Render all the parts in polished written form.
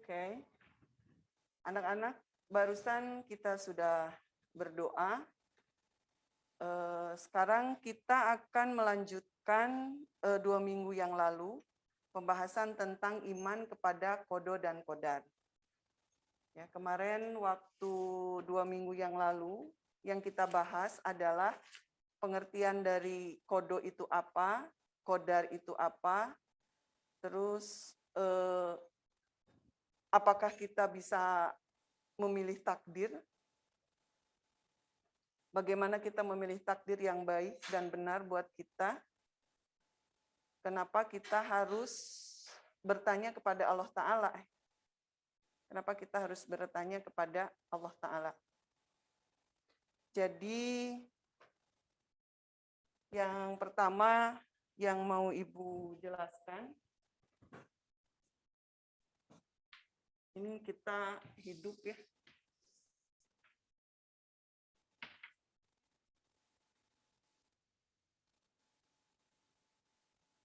Oke. Anak-anak, barusan kita sudah berdoa. Sekarang kita akan melanjutkan 2 minggu yang lalu, pembahasan tentang iman kepada kodo dan kodar. Ya, kemarin waktu 2 minggu yang lalu, yang kita bahas adalah pengertian dari kodo itu apa, kodar itu apa, terus apakah kita bisa memilih takdir? Bagaimana kita memilih takdir yang baik dan benar buat kita? Kenapa kita harus bertanya kepada Allah Ta'ala? Kenapa kita harus bertanya kepada Allah Ta'ala? Jadi, yang pertama yang mau Ibu jelaskan, ini kita hidup ya.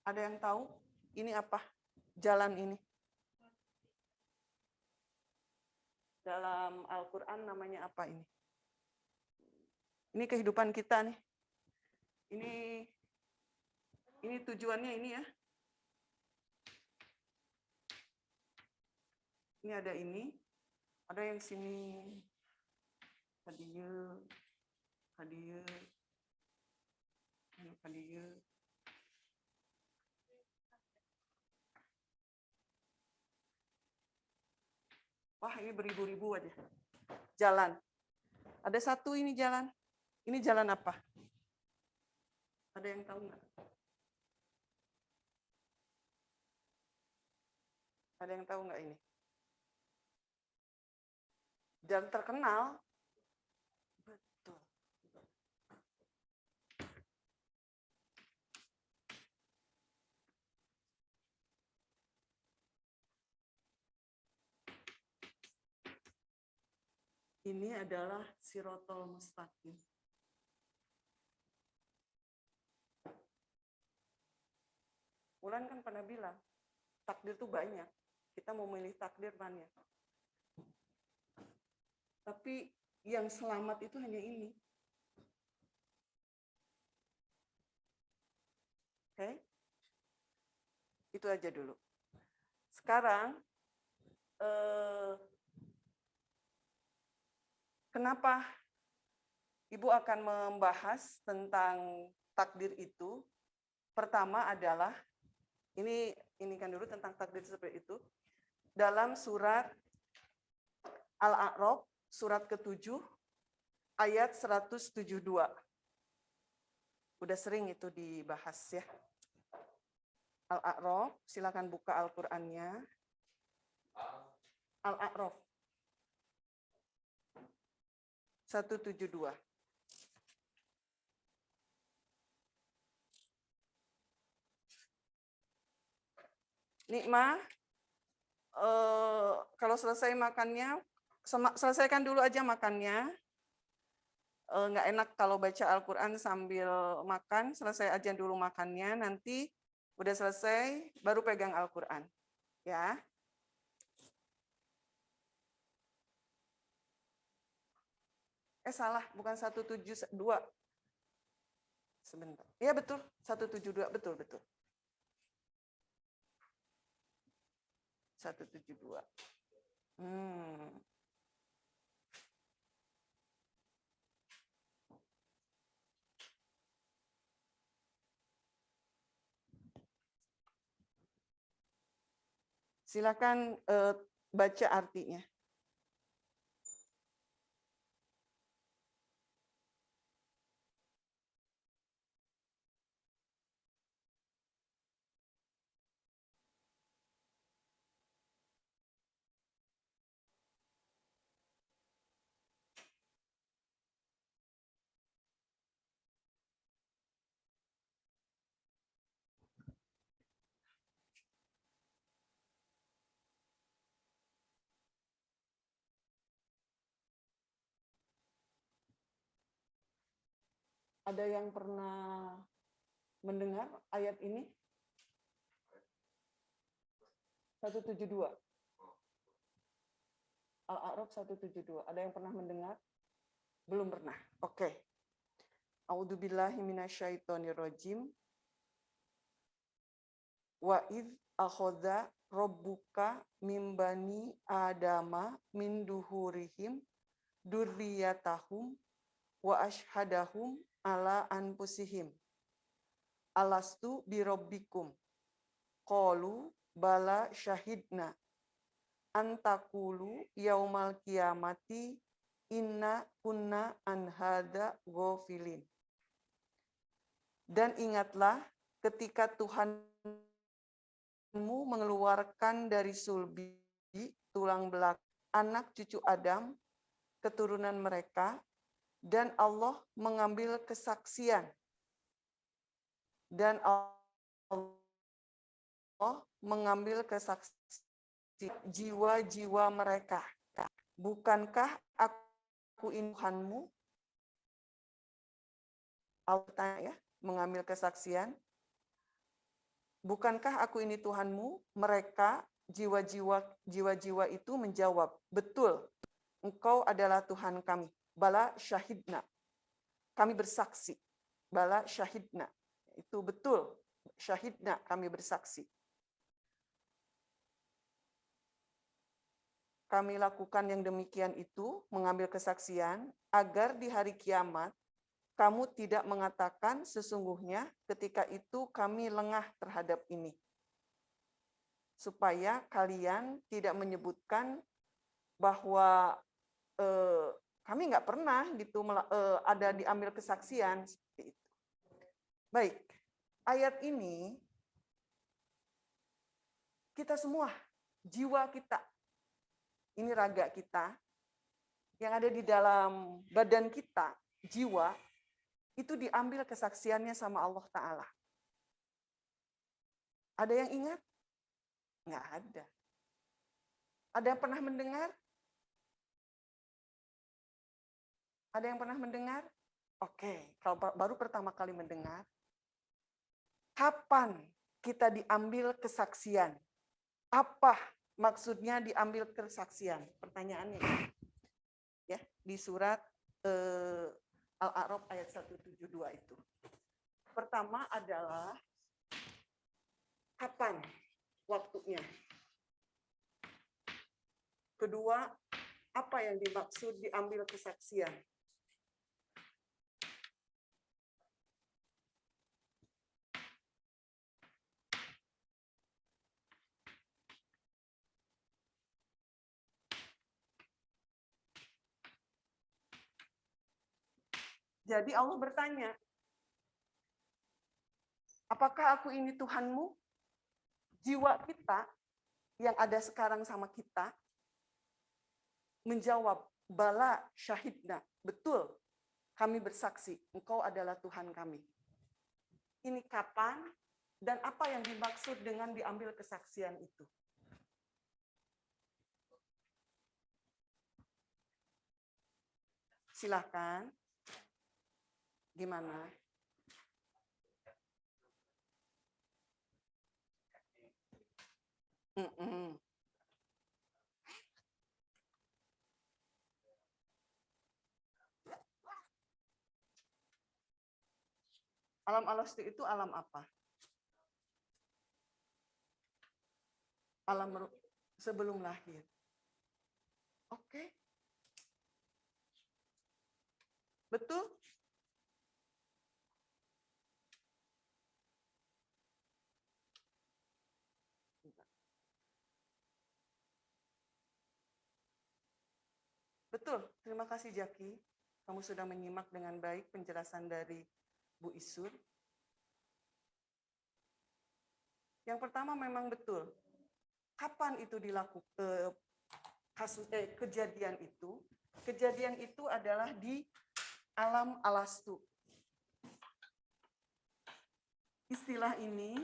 Ada yang tahu ini apa? Jalan ini. Dalam Al-Quran namanya apa ini? Ini kehidupan kita nih. Ini tujuannya ini ya. Ini ada ini. Ada yang sini. Hadiah. Wah, ini beribu-ribu aja. Jalan. Ada satu ini jalan. Ini jalan apa? Ada yang tahu nggak? Ada yang tahu nggak ini? Jalan terkenal. Betul. Ini adalah Sirotol Mustaqim. Ulan kan pernah bilang, takdir itu banyak. Kita mau milih takdir banyak. Tapi yang selamat itu hanya ini. Oke? Itu aja dulu. Sekarang, kenapa Ibu akan membahas tentang takdir itu? Pertama adalah, ini kan dulu tentang takdir seperti itu. Dalam surat Al-A'raf, surat ke-7, ayat 172. Udah sering itu dibahas ya. Al-A'raf, silakan buka Al-Qur'annya. Al-A'raf 172. Nikmah, kalau selesai makannya, selesaikan dulu aja makannya. Nggak enak kalau baca Al-Quran sambil makan, selesai aja dulu makannya, nanti udah selesai, baru pegang Al-Quran. Ya. Salah, bukan 172. Sebentar. Iya betul, 172, betul. 172. Silakan baca artinya. Ada yang pernah mendengar ayat ini? 172. Al-A'raf 172. Ada yang pernah mendengar? Belum pernah. Oke. A'udzubillahi minasyaitonirrajim. Wa idh akhadha rabbuka min bani adama min duhurihim dzurriyyatahum wa ashhadahum ala anfusihim alastu birabbikum qalu bala syahidna antakulu yaumal kiamati inna kunna an hadza ghafilin. Dan ingatlah ketika Tuhanmu mengeluarkan dari sulbi tulang belakang anak cucu Adam keturunan mereka, dan Allah mengambil kesaksian, dan Allah mengambil kesaksian jiwa-jiwa mereka. Bukankah aku ini Tuhanmu? Allah tanya ya, mengambil kesaksian. Bukankah aku ini Tuhanmu? Mereka, jiwa-jiwa itu menjawab, betul, Engkau adalah Tuhan kami. Bala syahidna. Kami bersaksi. Bala syahidna. Itu betul. Syahidna, kami bersaksi. Kami lakukan yang demikian itu, mengambil kesaksian, agar di hari kiamat, kamu tidak mengatakan sesungguhnya ketika itu kami lengah terhadap ini. Supaya kalian tidak menyebutkan bahwa kami nggak pernah gitu ada diambil kesaksian seperti itu. Baik, ayat ini kita semua, jiwa kita, ini raga kita, yang ada di dalam badan kita, jiwa, itu diambil kesaksiannya sama Allah Ta'ala. Ada yang ingat? Nggak ada. Ada yang pernah mendengar? Ada yang pernah mendengar? Oke, kalau baru pertama kali mendengar, kapan kita diambil kesaksian? Apa maksudnya diambil kesaksian? Pertanyaannya ya, di surat Al-A'raf ayat 172 itu. Pertama adalah kapan waktunya? Kedua, apa yang dimaksud diambil kesaksian? Jadi Allah bertanya, apakah aku ini Tuhanmu? Jiwa kita yang ada sekarang sama kita menjawab, bala syahidna, betul, kami bersaksi, Engkau adalah Tuhan kami. Ini kapan dan apa yang dimaksud dengan diambil kesaksian itu? Silakan. Gimana? Alam alastu itu alam apa? Alam sebelum lahir. Oke. Betul? Betul, terima kasih Jaki. Kamu sudah menyimak dengan baik penjelasan dari Bu Isur. Yang pertama memang betul. Kapan itu dilakukan kejadian itu? Kejadian itu adalah di alam alastu. Istilah ini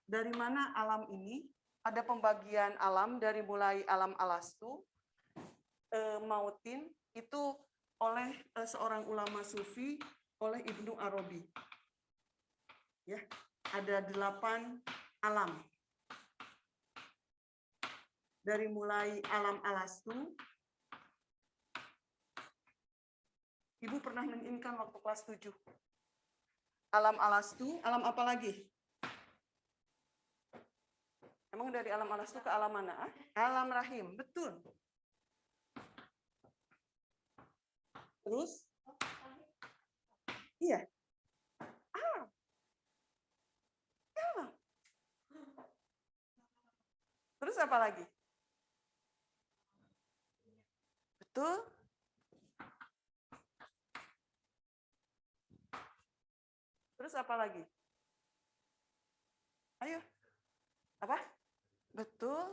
dari mana alam ini? Ada pembagian alam dari mulai alam alastu, mautin itu oleh seorang ulama sufi, oleh Ibnu Arabi. Ya, ada 8 alam. Dari mulai alam alastu. Ibu pernah menginginkan waktu kelas 7. Alam alastu, alam apa lagi? Emang dari alam alastu ke alam mana? Alam rahim, betul. Terus? Iya. Alam. Alam. Terus apa lagi? Betul. Terus apa lagi? Ayo. Apa? Betul.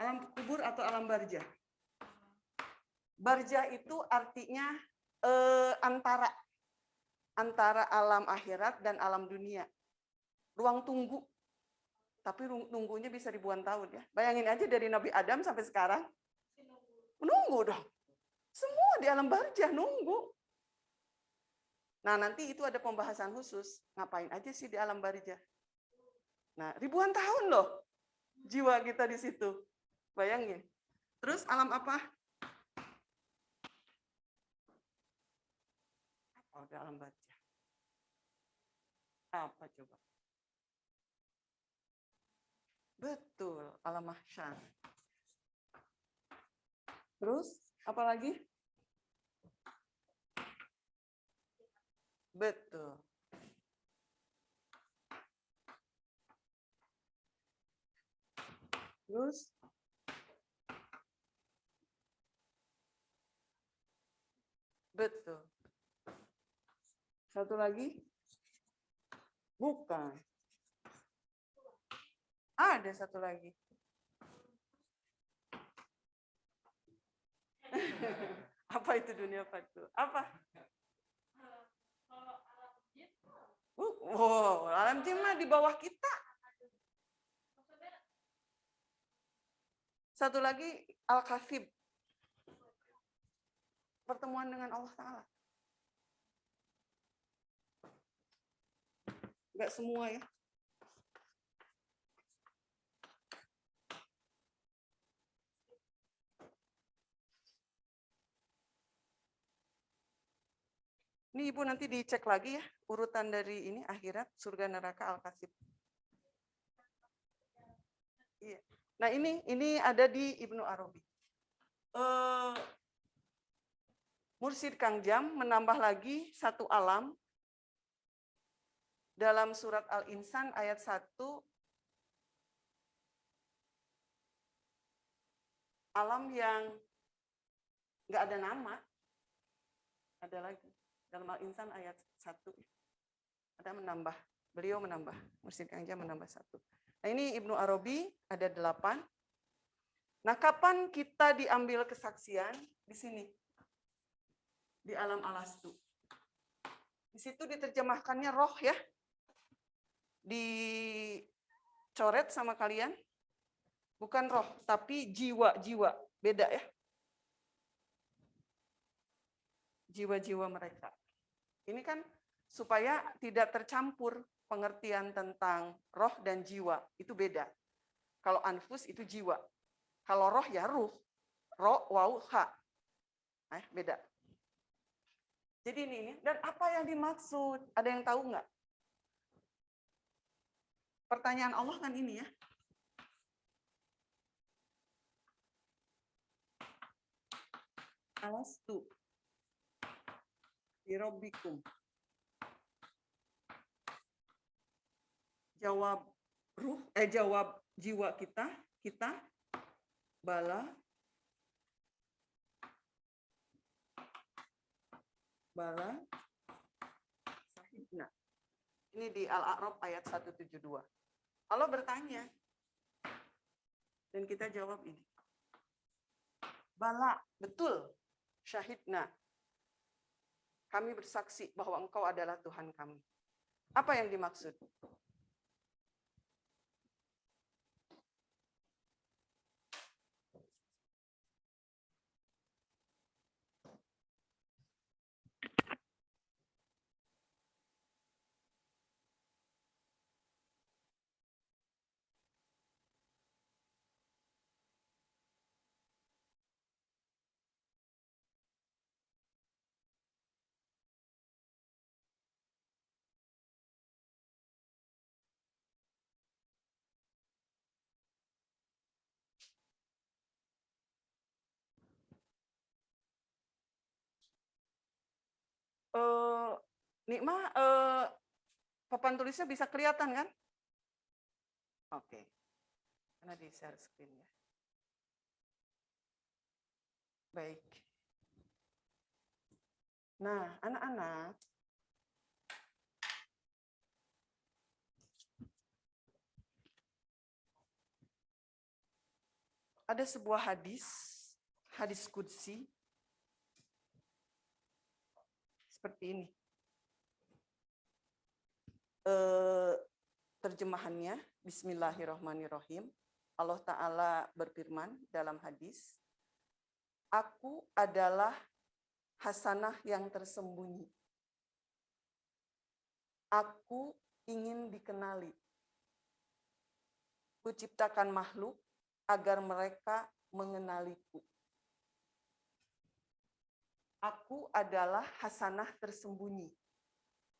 Alam kubur atau alam barja? Barja itu artinya antara alam akhirat dan alam dunia. Ruang tunggu. Tapi nunggunya bisa ribuan tahun ya. Bayangin aja dari Nabi Adam sampai sekarang. Nunggu dong. Semua di alam barja nunggu. Nah, nanti itu ada pembahasan khusus. Ngapain aja sih di alam barja? Nah, ribuan tahun loh jiwa kita di situ. Bayangin. Terus alam apa? Oh, di alam barja. Apa coba? Betul, alam mahsyar. Terus, apa lagi? Betul. Terus, betul. Satu lagi? Bukan. Ada satu lagi. Apa itu dunia fatu? Apa? Wow, alam jin mah di bawah kita. Satu lagi al-kafib. Pertemuan dengan Allah Ta'ala. Enggak semua ya. Ini Ibu nanti dicek lagi ya, urutan dari ini akhirat, surga neraka al-kasib. Iya. Nah, ini ada di Ibnu Arabi. Mursyid Kang Jam menambah lagi satu alam dalam surat Al-Insan ayat 1, alam yang nggak ada nama. Ada lagi. Dalam Al-Insan ayat 1. Ada menambah. Beliau menambah. Mursyid Kang Jam menambah 1. Nah, ini Ibnu Arabi ada 8. Nah, kapan kita diambil kesaksian? Di sini. Di alam alastu. Di situ diterjemahkannya roh ya. Dicoret sama kalian. Bukan roh, tapi jiwa-jiwa. Beda ya. Jiwa-jiwa mereka. Ini kan supaya tidak tercampur pengertian tentang roh dan jiwa. Itu beda. Kalau anfus itu jiwa. Kalau roh ya ruh. Roh, waw, ha. Beda. Jadi ini, dan apa yang dimaksud? Ada yang tahu nggak? Pertanyaan Allah kan ini ya. Alastu birabbikum. Jawab jawab jiwa kita bala sahibna. Ini di Al-A'raf ayat 172. Allah bertanya dan kita jawab ini. Bala, betul. Syahidna. Kami bersaksi bahwa Engkau adalah Tuhan kami. Apa yang dimaksud? Nikmah, papan tulisnya bisa kelihatan kan? Oke, karena di share screen ya. Baik. Nah, anak-anak, ada sebuah hadis qudsi seperti ini. Terjemahannya, Bismillahirrahmanirrahim. Allah Ta'ala berfirman dalam hadis, "Aku adalah hasanah yang tersembunyi. Aku ingin dikenali. Kuciptakan makhluk agar mereka mengenaliku." Aku adalah hasanah tersembunyi.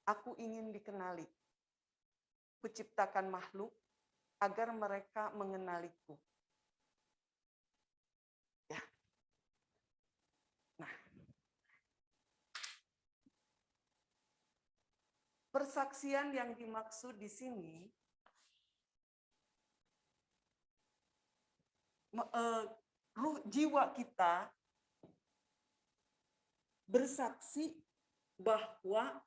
Aku ingin dikenali. Kuciptakan makhluk agar mereka mengenaliku. Ya. Nah, persaksian yang dimaksud di sini ruh jiwa kita bersaksi bahwa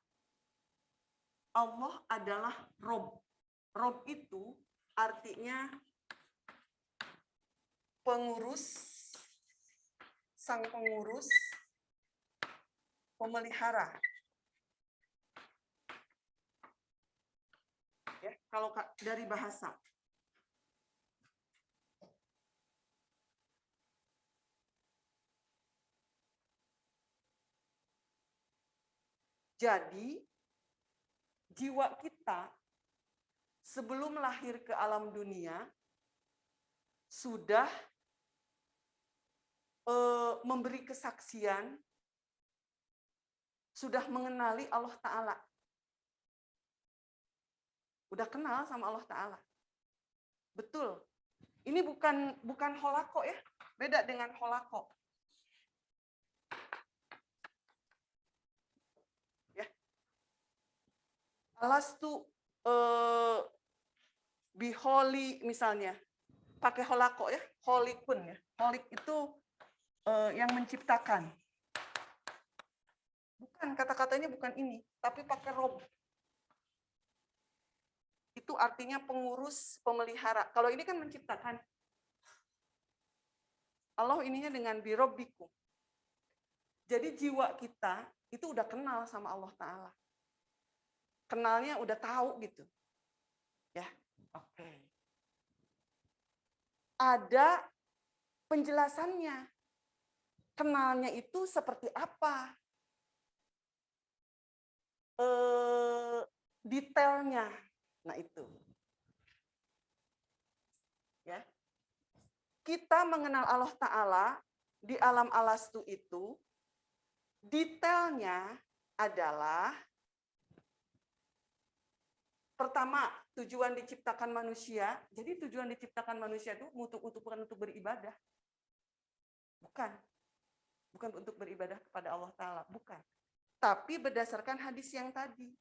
Allah adalah Rob. Rob itu artinya pengurus, sang pengurus, pemelihara. Ya, kalau dari bahasa. Jadi, jiwa kita sebelum lahir ke alam dunia sudah memberi kesaksian, sudah mengenali Allah Ta'ala. Udah kenal sama Allah Ta'ala. Betul. Ini bukan holako ya, beda dengan holako. Ya. Alastu biholi misalnya, pakai holako ya, holikun ya. Holik itu yang menciptakan. Bukan, kata-katanya bukan ini, tapi pakai rob. Itu artinya pengurus, pemelihara. Kalau ini kan menciptakan. Allah ininya dengan birobbikum. Jadi jiwa kita itu udah kenal sama Allah Ta'ala. Kenalnya udah tahu gitu. Ya, oke. Ada penjelasannya. Kenalnya itu seperti apa? Detailnya. Nah itu. Ya. Kita mengenal Allah Ta'ala di alam alastu itu, detailnya adalah pertama, tujuan diciptakan manusia. Jadi tujuan diciptakan manusia itu bukan untuk beribadah. Bukan. Bukan untuk beribadah kepada Allah Ta'ala. Bukan. Tapi berdasarkan hadis yang tadi.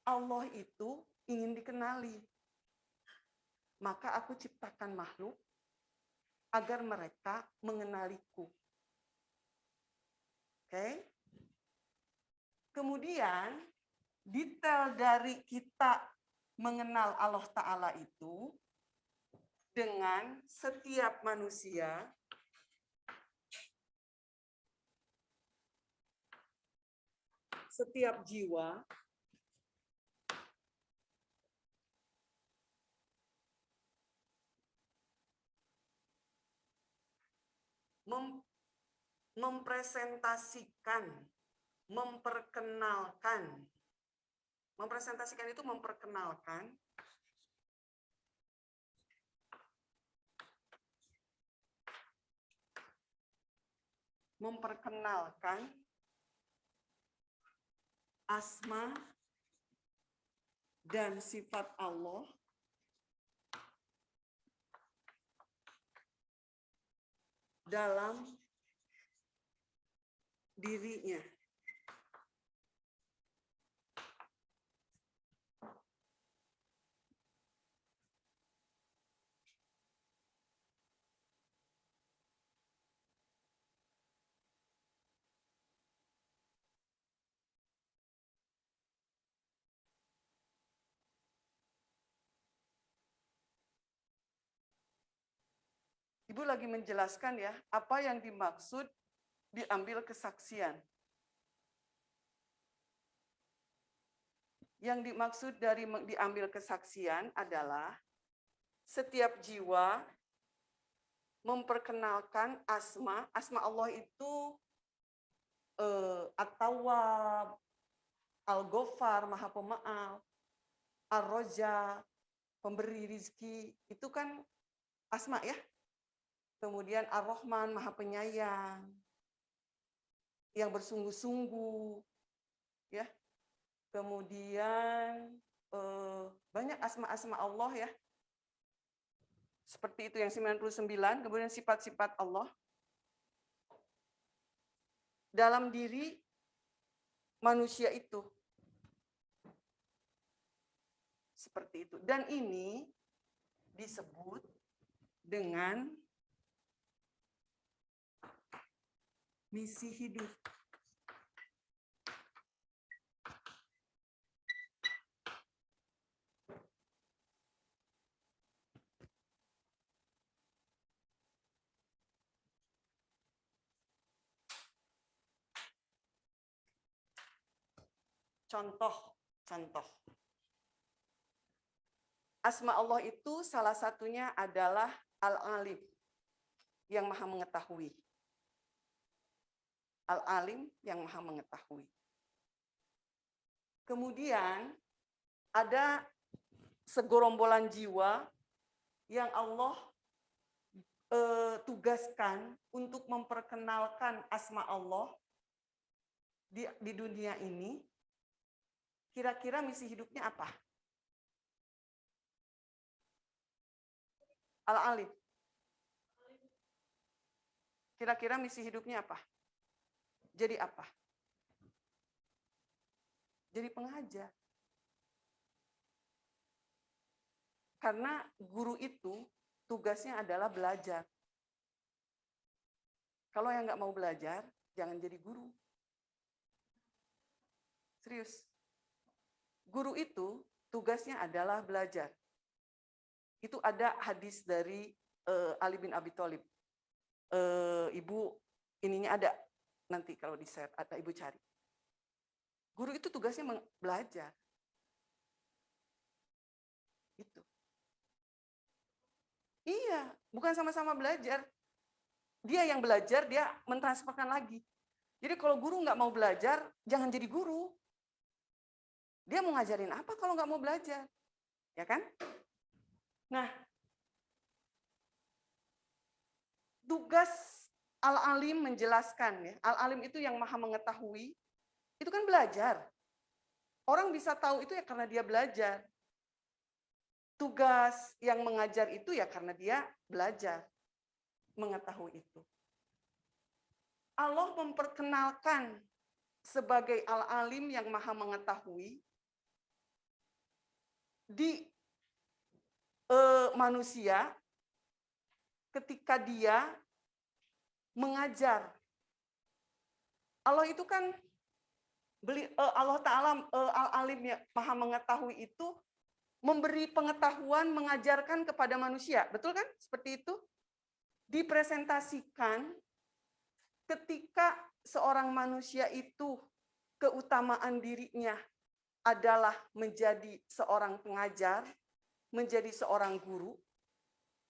Allah itu ingin dikenali. Maka aku ciptakan makhluk agar mereka mengenaliku. Oke? Kemudian, detail dari kita mengenal Allah Ta'ala itu dengan setiap manusia setiap jiwa mempresentasikan, memperkenalkan. Mempresentasikan itu memperkenalkan asma dan sifat Allah dalam dirinya. Ibu lagi menjelaskan ya, apa yang dimaksud diambil kesaksian. Yang dimaksud dari diambil kesaksian adalah setiap jiwa memperkenalkan asma Allah itu At-Tawwab, Al-Ghaffar, Maha Pemaaf, Ar-Raja, pemberi rizki, itu kan asma ya. Kemudian Ar-Rahman, Maha Penyayang, yang bersungguh-sungguh, ya. Kemudian banyak asma-asma Allah ya. Seperti itu yang 99, kemudian sifat-sifat Allah dalam diri manusia itu. Seperti itu. Dan ini disebut dengan misi hidup. Contoh. Asma Allah itu salah satunya adalah Al-Alim, yang maha mengetahui. Al-Alim yang maha mengetahui. Kemudian ada segorombolan jiwa yang Allah tugaskan untuk memperkenalkan asma Allah di dunia ini. Kira-kira misi hidupnya apa? Al-Alim. Kira-kira misi hidupnya apa? Jadi apa? Jadi pengajar. Karena guru itu tugasnya adalah belajar. Kalau yang nggak mau belajar, jangan jadi guru. Serius. Guru itu tugasnya adalah belajar. Itu ada hadis dari Ali bin Abi Thalib. Ibu ininya ada nanti kalau di share, ada ibu cari. Guru itu tugasnya belajar. Itu. Iya, bukan sama-sama belajar. Dia yang belajar, dia mentransferkan lagi. Jadi kalau guru nggak mau belajar, jangan jadi guru. Dia mau ngajarin apa kalau nggak mau belajar? Ya kan? Nah, tugas Al-Alim menjelaskan, ya. Al-Alim itu yang maha mengetahui, itu kan belajar. Orang bisa tahu itu ya karena dia belajar. Tugas yang mengajar itu ya karena dia belajar, mengetahui itu. Allah memperkenalkan sebagai Al-Alim yang maha mengetahui di manusia ketika dia mengajar. Allah itu kan Allah Ta'ala Al-Alim ya, maha mengetahui itu memberi pengetahuan, mengajarkan kepada manusia. Betul kan? Seperti itu. Dipresentasikan ketika seorang manusia itu keutamaan dirinya adalah menjadi seorang pengajar, menjadi seorang guru,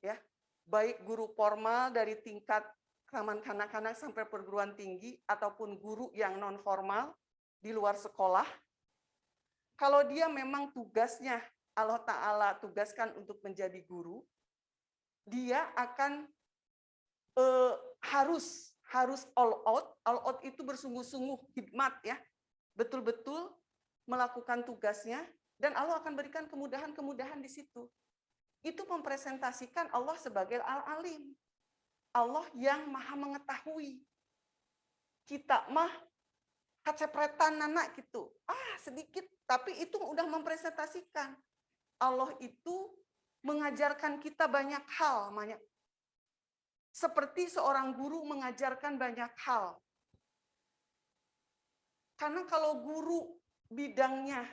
ya, baik guru formal dari tingkat taman kanak-kanak sampai perguruan tinggi ataupun guru yang non formal di luar sekolah. Kalau dia memang tugasnya Allah Ta'ala tugaskan untuk menjadi guru, dia akan harus all out itu bersungguh-sungguh khidmat ya, betul-betul melakukan tugasnya, dan Allah akan berikan kemudahan-kemudahan di situ. Itu mempresentasikan Allah sebagai Al-Alim, Allah yang maha mengetahui. Kita mah kacepretan anak gitu, sedikit, tapi itu udah mempresentasikan Allah itu mengajarkan kita banyak hal, seperti seorang guru mengajarkan banyak hal. Karena kalau guru bidangnya,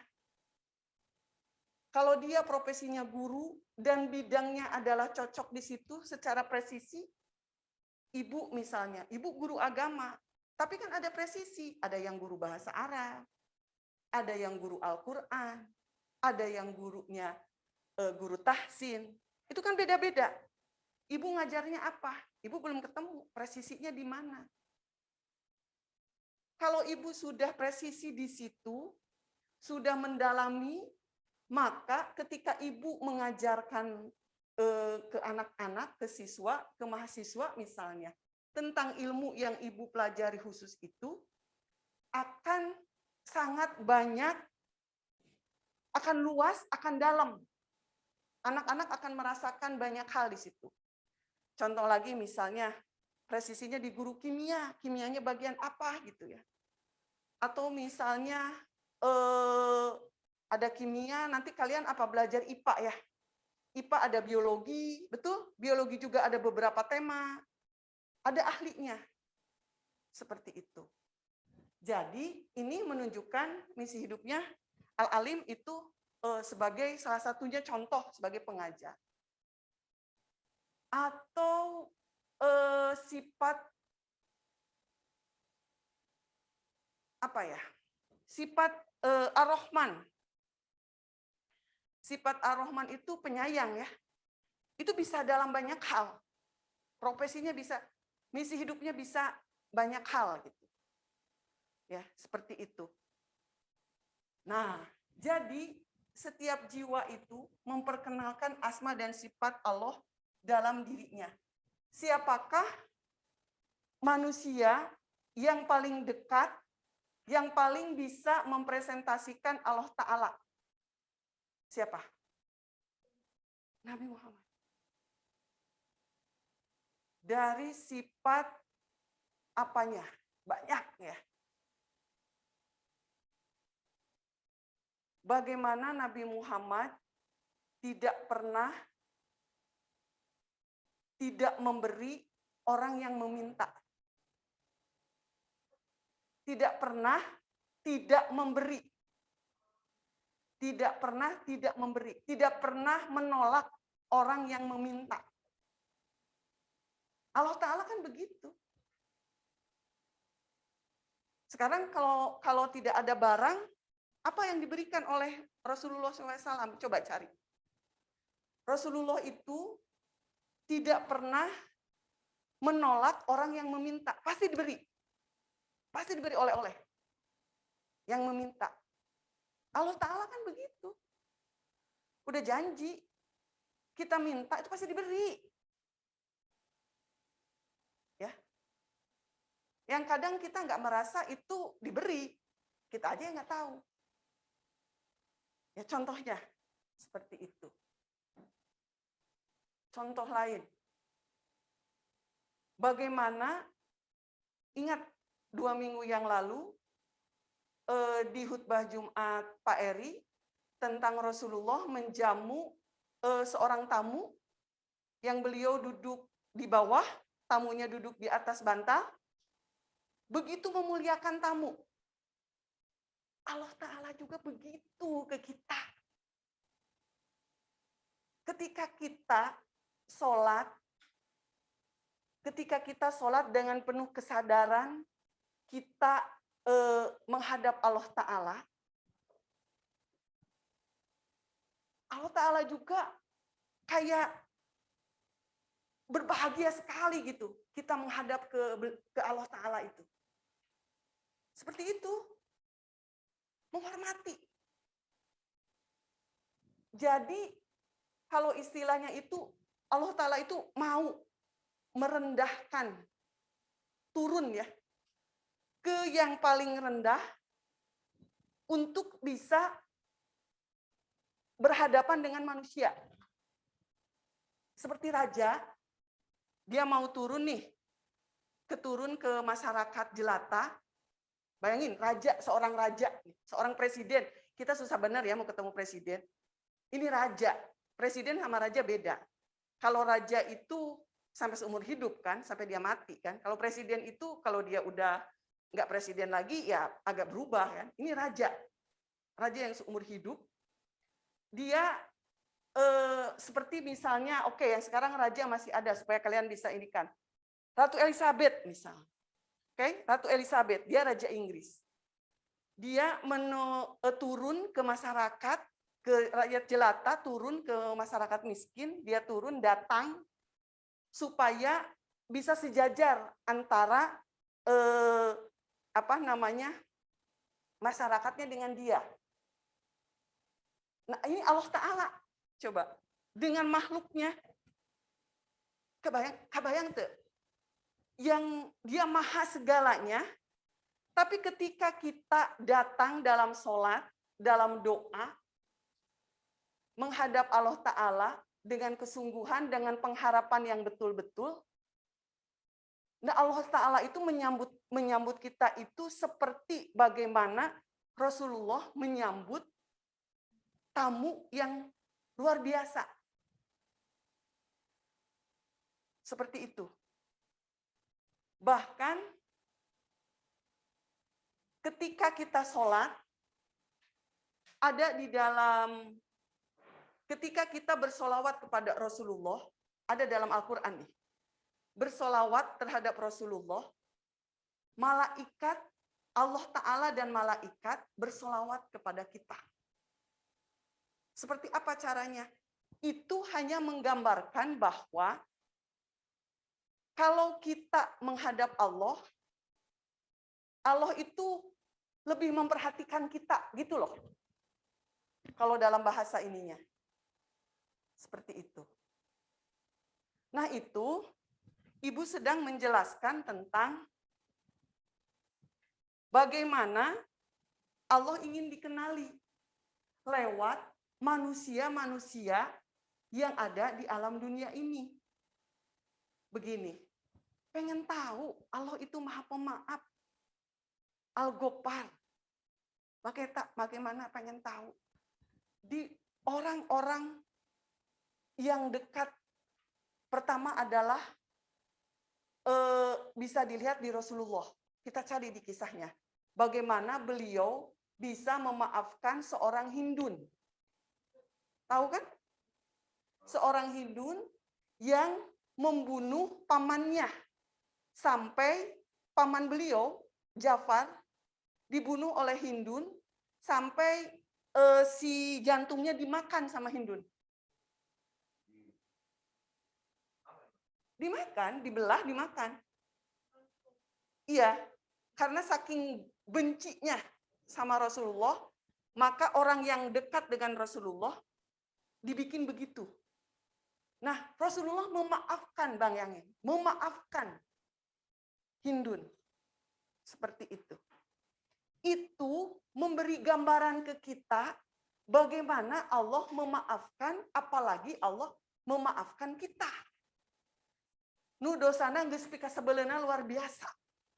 kalau dia profesinya guru dan bidangnya adalah cocok di situ secara presisi, ibu misalnya, ibu guru agama, tapi kan ada presisi, ada yang guru bahasa Arab, ada yang guru Al-Quran, ada yang gurunya guru tahsin, itu kan beda-beda. Ibu ngajarnya apa? Ibu belum ketemu presisinya di mana. Kalau ibu sudah presisi di situ, sudah mendalami, maka ketika ibu mengajarkan ke anak-anak, ke siswa, ke mahasiswa misalnya, tentang ilmu yang ibu pelajari khusus itu, akan sangat banyak, akan luas, akan dalam. Anak-anak akan merasakan banyak hal di situ. Contoh lagi misalnya, presisinya di guru kimia, kimianya bagian apa gitu ya. Atau misalnya ada kimia, nanti kalian apa belajar IPA ya. IPA ada biologi, betul? Biologi juga ada beberapa tema. Ada ahlinya. Seperti itu. Jadi ini menunjukkan misi hidupnya Al-Alim itu sebagai salah satunya contoh sebagai pengajar. Atau sifat apa ya? Sifat Ar-Rahman. Sifat Ar-Rahman itu penyayang ya. Itu bisa dalam banyak hal. Profesinya bisa, misi hidupnya bisa banyak hal gitu. Ya, seperti itu. Nah, jadi setiap jiwa itu memperkenalkan asma dan sifat Allah dalam dirinya. Siapakah manusia yang paling dekat, yang paling bisa mempresentasikan Allah Ta'ala? Siapa? Nabi Muhammad. Dari sifat apanya? Banyak ya. Bagaimana Nabi Muhammad tidak pernah tidak memberi orang yang meminta. Tidak pernah tidak memberi. Tidak pernah tidak memberi. Tidak pernah menolak orang yang meminta. Allah Ta'ala kan begitu. Sekarang kalau tidak ada barang, apa yang diberikan oleh Rasulullah SAW? Coba cari. Rasulullah itu tidak pernah menolak orang yang meminta. Pasti diberi. Pasti diberi oleh-oleh. Yang meminta. Allah Ta'ala kan begitu. Udah janji. Kita minta itu pasti diberi. Ya. Yang kadang kita nggak merasa itu diberi. Kita aja yang nggak tahu. Ya contohnya seperti itu. Contoh lain. Bagaimana, ingat 2 minggu yang lalu, di khutbah Jumat Pak Eri, tentang Rasulullah menjamu seorang tamu, yang beliau duduk di bawah, tamunya duduk di atas bantal, begitu memuliakan tamu. Allah Ta'ala juga begitu ke kita. Ketika kita sholat dengan penuh kesadaran, kita menghadap Allah Ta'ala, Allah Ta'ala juga kayak berbahagia sekali gitu, kita menghadap ke Allah Ta'ala itu. Seperti itu. Menghormati. Jadi, kalau istilahnya itu, Allah Ta'ala itu mau merendahkan, turun ya, ke yang paling rendah, untuk bisa berhadapan dengan manusia. Seperti raja, dia mau turun nih, turun ke masyarakat jelata. Bayangin, seorang raja, seorang presiden. Kita susah benar ya mau ketemu presiden. Ini raja, presiden sama raja beda. Kalau raja itu sampai seumur hidup kan, sampai dia mati kan. Kalau presiden itu kalau dia udah nggak presiden lagi ya agak berubah kan. Ini raja yang seumur hidup. Dia seperti misalnya, oke, yang sekarang raja masih ada supaya kalian bisa indikan. Ratu Elizabeth misal. Oke, Ratu Elizabeth, dia Raja Inggris. Dia turun ke masyarakat, ke rakyat jelata, turun ke masyarakat miskin, dia turun datang supaya bisa sejajar antara masyarakatnya dengan dia. Nah, ini Allah Ta'ala. Coba, dengan makhluknya. Kebayang tuh. Yang dia maha segalanya, tapi ketika kita datang dalam sholat, dalam doa, menghadap Allah Ta'ala dengan kesungguhan, dengan pengharapan yang betul-betul, nah Allah Ta'ala itu menyambut kita itu seperti bagaimana Rasulullah menyambut tamu yang luar biasa. Seperti itu. Bahkan ketika kita sholat, ada di dalam, ketika kita bersolawat kepada Rasulullah, ada dalam Al-Quran nih. Bersolawat terhadap Rasulullah, malaikat, Allah Ta'ala dan malaikat bersolawat kepada kita. Seperti apa caranya? Itu hanya menggambarkan bahwa kalau kita menghadap Allah, Allah itu lebih memperhatikan kita, gitu loh. Kalau dalam bahasa ininya. Seperti itu. Nah itu, Ibu sedang menjelaskan tentang bagaimana Allah ingin dikenali lewat manusia-manusia yang ada di alam dunia ini. Begini, pengen tahu Allah itu maha pemaaf, Al-Ghaffar. Bagaimana pengen tahu? Di orang-orang yang dekat, pertama adalah bisa dilihat di Rasulullah. Kita cari di kisahnya. Bagaimana beliau bisa memaafkan seorang Hindun. Tahu kan? Seorang Hindun yang membunuh pamannya. Sampai paman beliau, Jafar, dibunuh oleh Hindun, sampai si jantungnya dimakan sama Hindun. Dimakan, dibelah, dimakan. Iya, karena saking bencinya sama Rasulullah, maka orang yang dekat dengan Rasulullah dibikin begitu. Nah, Rasulullah memaafkan, Bang Yangin, memaafkan Hindun. Seperti itu. Itu memberi gambaran ke kita bagaimana Allah memaafkan, apalagi Allah memaafkan kita. Nu dosana geus pika sebeleuna luar biasa.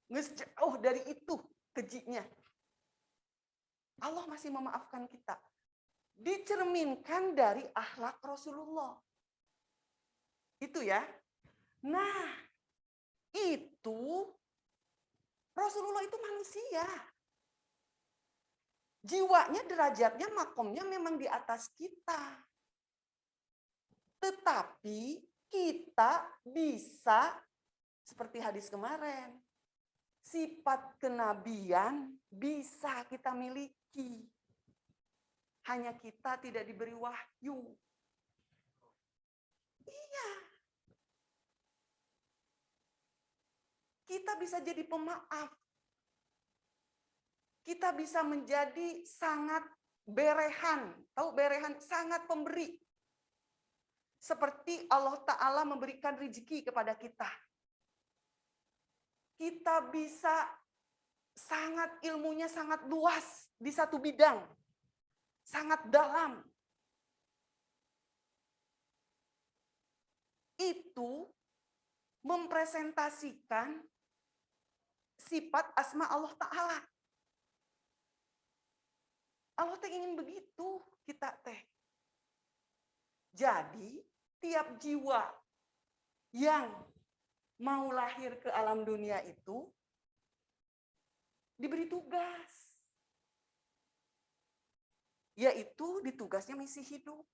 Geus jauh dari itu kejinya. Allah masih memaafkan kita. Dicerminkan dari akhlak Rasulullah. Itu ya. Nah, itu Rasulullah itu manusia. Jiwanya, derajatnya, makomnya memang di atas kita. Tetapi kita bisa, seperti hadis kemarin, sifat kenabian bisa kita miliki. Hanya kita tidak diberi wahyu. Iya. Kita bisa jadi pemaaf. Kita bisa menjadi sangat berehan. Tahu berehan? Sangat pemberi. Seperti Allah Ta'ala memberikan rezeki kepada kita. Kita bisa sangat ilmunya sangat luas di satu bidang. Sangat dalam. Itu mempresentasikan sifat asma Allah Ta'ala. Allah teh ingin begitu kita teh. Jadi tiap jiwa yang mau lahir ke alam dunia itu diberi tugas. Yaitu di tugasnya misi hidup.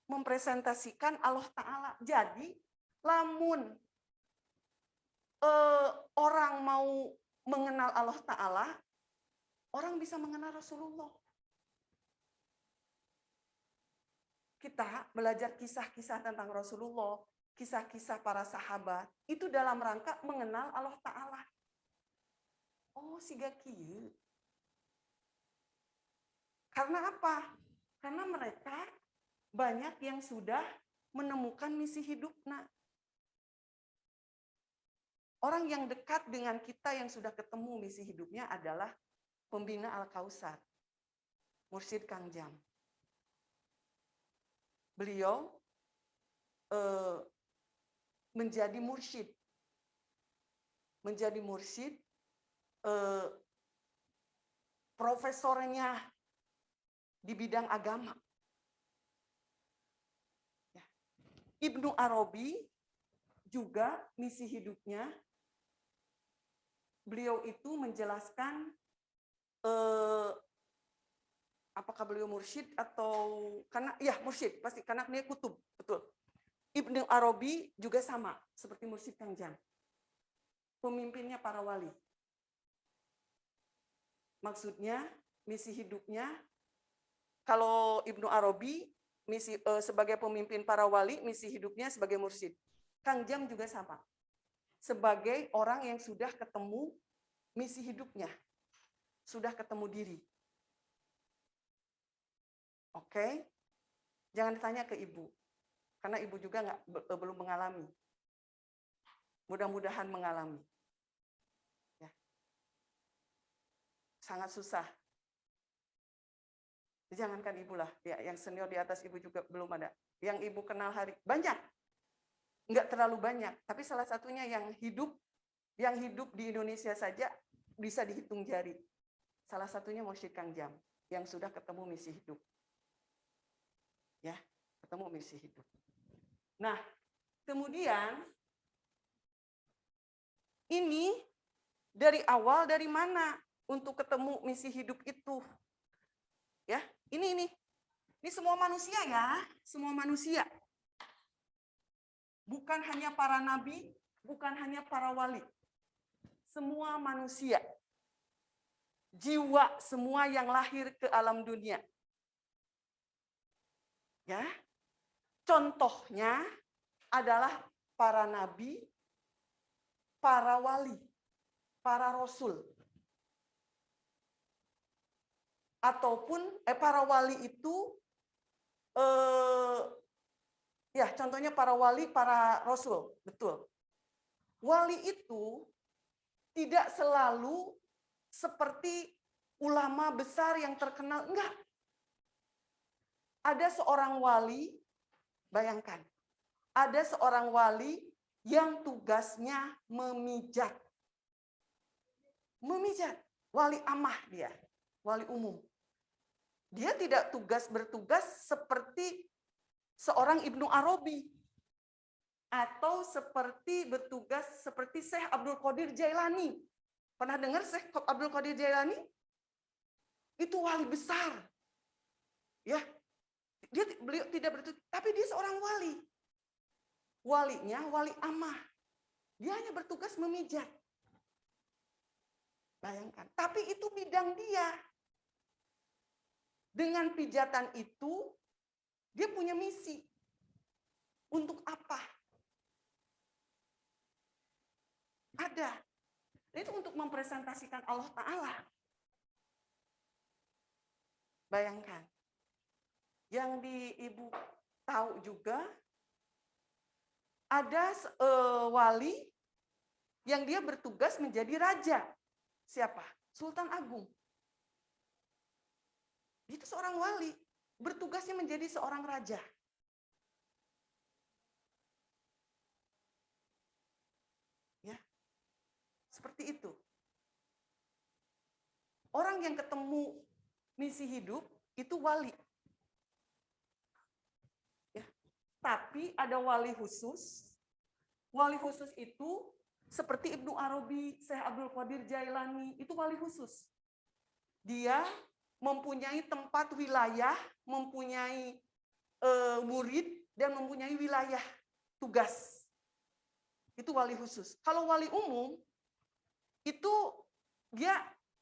Mempresentasikan Allah Ta'ala. Jadi lamun orang mau mengenal Allah Ta'ala, orang bisa mengenal Rasulullah. Kita belajar kisah-kisah tentang Rasulullah, kisah-kisah para sahabat, itu dalam rangka mengenal Allah Ta'ala. Oh, siga kieu. Karena apa? Karena mereka banyak yang sudah menemukan misi hidupnya. Orang yang dekat dengan kita yang sudah ketemu misi hidupnya adalah pembina Al-Kausar, Mursyid Kang Jam. Beliau menjadi mursyid profesornya di bidang agama. Ibnu Arabi juga misi hidupnya, beliau itu menjelaskan apakah beliau mursyid atau karena ya mursyid pasti karena dia kutub, betul. Ibnu Arabi juga sama seperti Mursyid Kang Jam. Pemimpinnya para wali. Maksudnya misi hidupnya, kalau Ibnu Arabi sebagai pemimpin para wali, misi hidupnya sebagai mursyid. Kang Jam juga sama. Sebagai orang yang sudah ketemu misi hidupnya. Sudah ketemu diri. Oke? Jangan ditanya ke ibu. Karena ibu juga belum mengalami. Mudah-mudahan mengalami. Ya. Sangat susah. Jangankan ibu lah, ya, yang senior di atas ibu juga belum ada. Yang ibu kenal banyak, nggak terlalu banyak. Tapi salah satunya yang hidup di Indonesia saja bisa dihitung jari. Salah satunya Mursyid Kang Jam yang sudah ketemu misi hidup. Ya, ketemu misi hidup. Nah, kemudian ini dari awal dari mana untuk ketemu misi hidup itu? Ya, ini semua manusia ya, semua manusia. Bukan hanya para nabi, bukan hanya para wali. Semua manusia. Jiwa semua yang lahir ke alam dunia. Ya. Contohnya adalah para nabi, para wali, para rasul. Ataupun para wali itu ya contohnya para wali, para rasul, betul. Wali itu tidak selalu seperti ulama besar yang terkenal, enggak. Ada seorang wali, bayangkan, ada seorang wali yang tugasnya memijat. Memijat, wali amah dia, wali umum. Dia tidak bertugas seperti seorang Ibnu Arabi atau bertugas seperti Syekh Abdul Qadir Jailani. Pernah dengar Syekh Abdul Qadir Jailani? Itu wali besar. Ya. Beliau tidak bertugas, tapi dia seorang wali. Walinya wali amah. Dia hanya bertugas memijat. Bayangkan, tapi itu bidang dia. Dengan pijatan itu, dia punya misi. Untuk apa? Ada. Itu untuk mempresentasikan Allah Ta'ala. Bayangkan. Yang ibu tahu juga, ada wali yang dia bertugas menjadi raja. Siapa? Sultan Agung. Itu seorang wali, bertugasnya menjadi seorang raja. Ya. Seperti itu. Orang yang ketemu misi hidup itu wali. Ya. Tapi ada wali khusus. Wali khusus itu seperti Ibnu Arabi, Syekh Abdul Qadir Jailani, itu wali khusus. Dia mempunyai tempat wilayah, mempunyai murid, dan mempunyai wilayah tugas. Itu wali khusus. Kalau wali umum, itu dia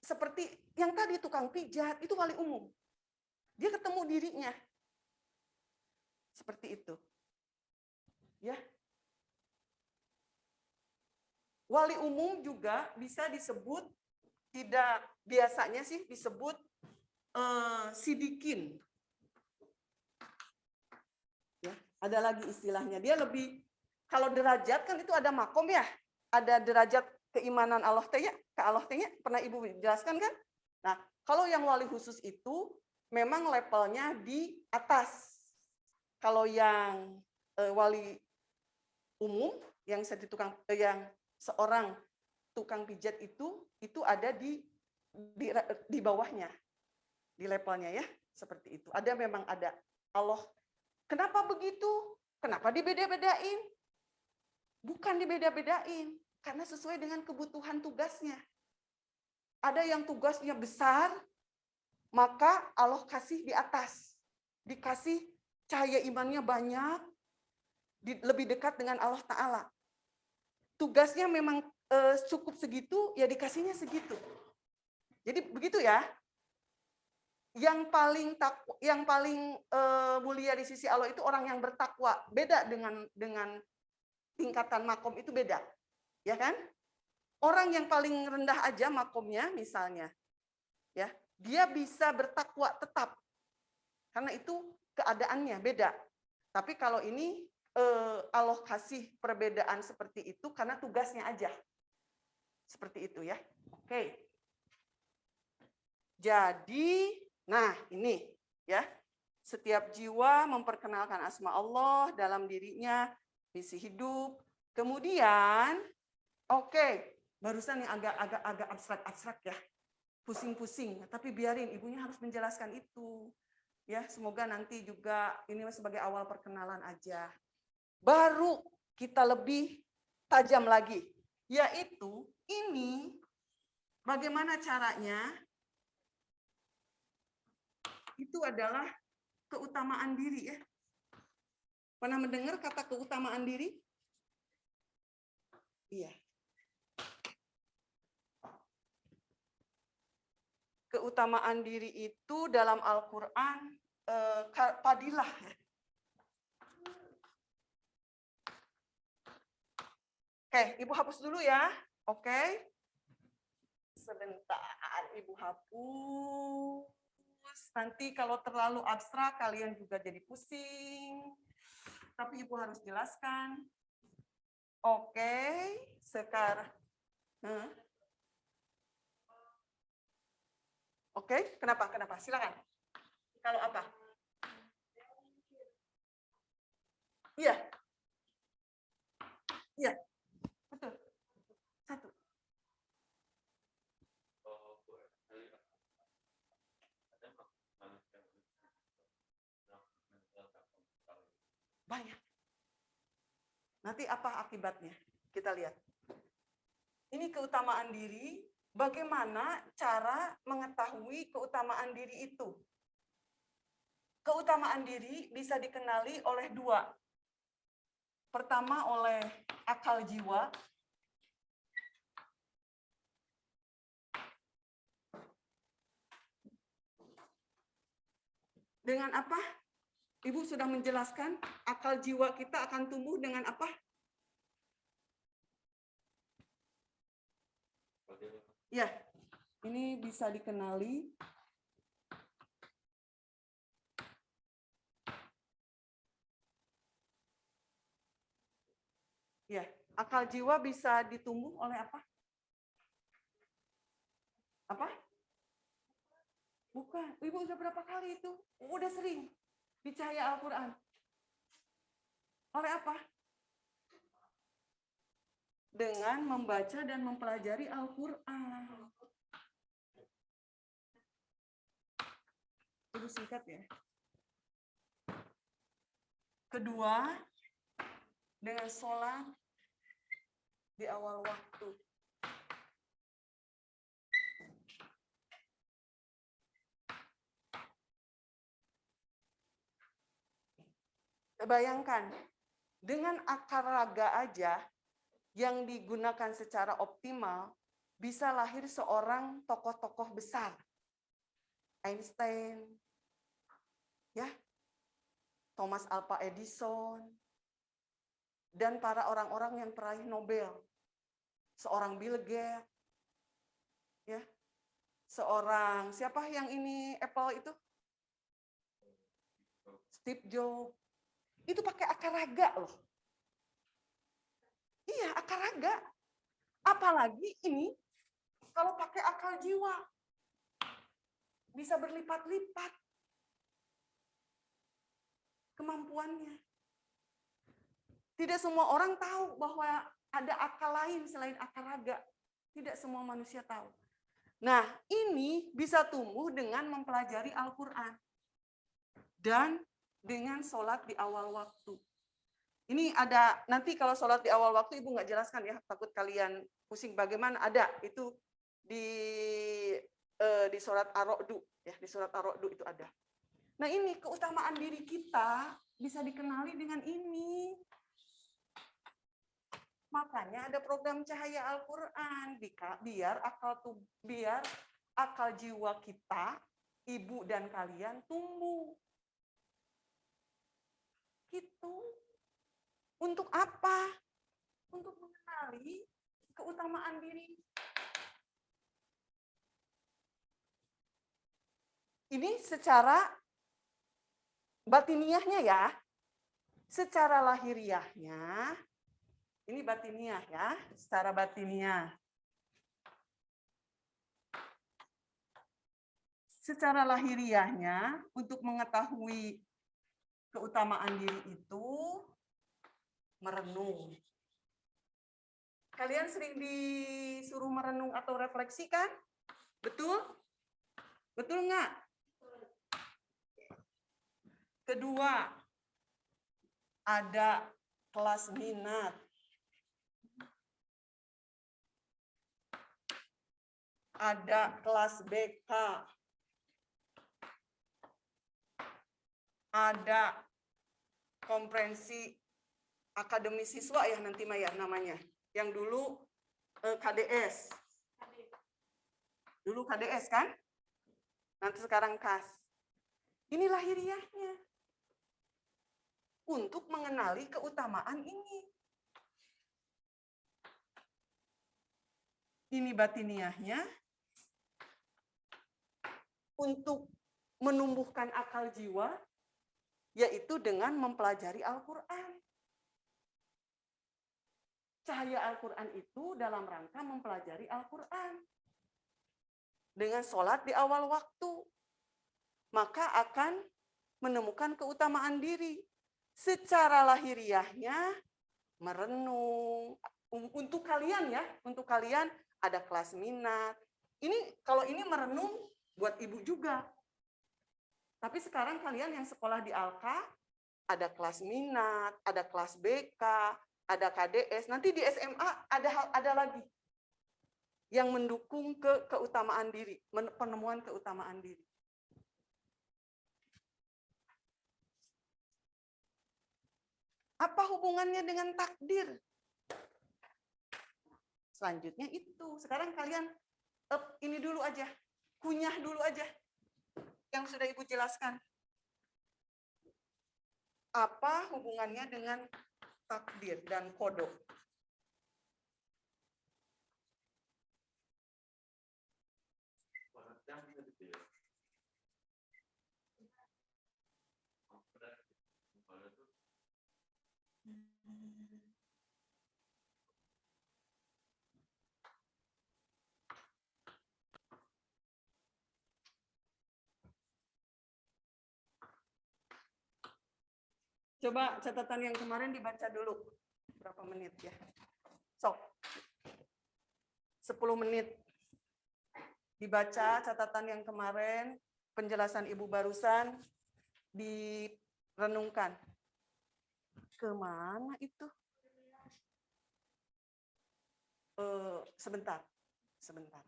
seperti yang tadi tukang pijat, itu wali umum. Dia ketemu dirinya. Seperti itu. Ya. Wali umum juga bisa disebut, tidak biasanya sih disebut sidikin. Ya, ada lagi istilahnya. Dia lebih, kalau derajat kan itu ada makom ya. Ada derajat keimanan Allah Ta'ala, ke Allah Ta'ala, pernah Ibu jelaskan kan? Nah, kalau yang wali khusus itu memang levelnya di atas. Kalau yang wali umum, yang seorang tukang pijat itu ada di bawahnya, di levelnya ya, seperti itu. Ada memang ada Allah. Kenapa begitu? Kenapa dibeda-bedain? Bukan dibeda-bedain, karena sesuai dengan kebutuhan tugasnya. Ada yang tugasnya besar, maka Allah kasih di atas. Dikasih cahaya imannya banyak, lebih dekat dengan Allah Ta'ala. Tugasnya memang cukup segitu, ya dikasihnya segitu. Jadi begitu ya. Yang paling mulia di sisi Allah itu orang yang bertakwa. Beda dengan tingkatan makom itu beda. Ya kan? Orang yang paling rendah aja makomnya misalnya, ya, dia bisa bertakwa tetap. Karena itu keadaannya beda. Tapi kalau ini Allah kasih perbedaan seperti itu karena tugasnya aja. Seperti itu ya. Oke. Jadi, nah ini ya. Setiap jiwa memperkenalkan asma Allah dalam dirinya, misi hidup. Kemudian, oke, barusan yang agak abstrak ya. Pusing-pusing, tapi biarin ibunya harus menjelaskan itu. Ya, semoga nanti juga ini sebagai awal perkenalan aja. Baru kita lebih tajam lagi, yaitu ini bagaimana caranya? Itu adalah keutamaan diri ya. Pernah mendengar kata keutamaan diri? Iya. Keutamaan diri itu dalam Al-Quran fadilah. Oke, Ibu hapus dulu ya. Oke. Sebentar, Ibu hapus. Nanti kalau terlalu abstrak, kalian juga jadi pusing. Tapi Ibu harus jelaskan. Oke, sekarang. Oke, kenapa? Silakan. Kalau apa? Iya. Iya. Betul. Satu. Banyak. Nanti apa akibatnya? Kita lihat. Ini keutamaan diri, bagaimana cara mengetahui keutamaan diri itu? Keutamaan diri bisa dikenali oleh dua. Pertama oleh akal jiwa. Dengan apa? Ibu sudah menjelaskan, akal jiwa kita akan tumbuh dengan apa? Ya, ini bisa dikenali. Ya, akal jiwa bisa ditumbuh oleh apa? Apa? Bukan. Ibu udah berapa kali itu? Udah sering. Di cahaya Al-Quran. Oleh apa? Dengan membaca dan mempelajari Al-Quran. Ibu singkat ya. Kedua, dengan sholat di awal waktu. Bayangkan, dengan akar raga aja, yang digunakan secara optimal, bisa lahir seorang tokoh-tokoh besar. Einstein, ya, Thomas Alva Edison, dan para orang-orang yang peraih Nobel. Seorang Bill Gates, ya, seorang siapa yang ini Apple itu? Steve Jobs. Itu pakai akar raga loh. Iya, akar raga. Apalagi ini kalau pakai akal jiwa. Bisa berlipat-lipat kemampuannya. Tidak semua orang tahu bahwa ada akal lain selain akal raga. Tidak semua manusia tahu. Nah, ini bisa tumbuh dengan mempelajari Al-Quran. Dan dengan sholat di awal waktu. Ini ada, nanti kalau sholat di awal waktu Ibu nggak jelaskan ya, takut kalian pusing bagaimana, ada, itu di surat Ar-Ra'd, ya, di surat Ar-Ra'd itu ada. Nah ini keutamaan diri kita bisa dikenali dengan ini. Makanya ada program Cahaya Al-Quran, biar akal jiwa kita, ibu dan kalian tumbuh. Gitu. Untuk apa? Untuk mengenali keutamaan diri. Ini secara batiniahnya ya. Secara lahiriahnya, ini batiniah ya, secara batiniah. Secara lahiriahnya, untuk mengetahui keutamaan diri itu, merenung. Kalian sering disuruh merenung atau refleksi kan? Betul? Betul nggak? Kedua, ada kelas minat. Ada kelas BK. Ada komprensi akademi siswa ya nanti Maya namanya. Yang dulu KDS. Dulu KDS kan? Nanti sekarang KAS. Ini lahiriahnya. Untuk mengenali keutamaan ini. Ini batiniahnya. Untuk menumbuhkan akal jiwa, yaitu dengan mempelajari Al-Quran. Cahaya Al-Quran itu dalam rangka mempelajari Al-Quran. Dengan sholat di awal waktu, maka akan menemukan keutamaan diri. Secara lahiriahnya, merenung. Untuk kalian ya, untuk kalian ada kelas minat. Ini kalau ini merenung buat ibu juga. Tapi sekarang kalian yang sekolah di Alka, ada kelas minat, ada kelas BK, ada KDS. Nanti di SMA ada lagi yang mendukung keutamaan diri, penemuan keutamaan diri. Apa hubungannya dengan takdir? Selanjutnya itu. Sekarang kalian ini dulu aja, kunyah dulu aja yang sudah Ibu jelaskan. Apa hubungannya dengan takdir dan kodok? Coba catatan yang kemarin dibaca dulu. Berapa menit ya? Sok. 10 menit. Dibaca catatan yang kemarin, penjelasan Ibu barusan, direnungkan. Kemana itu? Sebentar. Sebentar.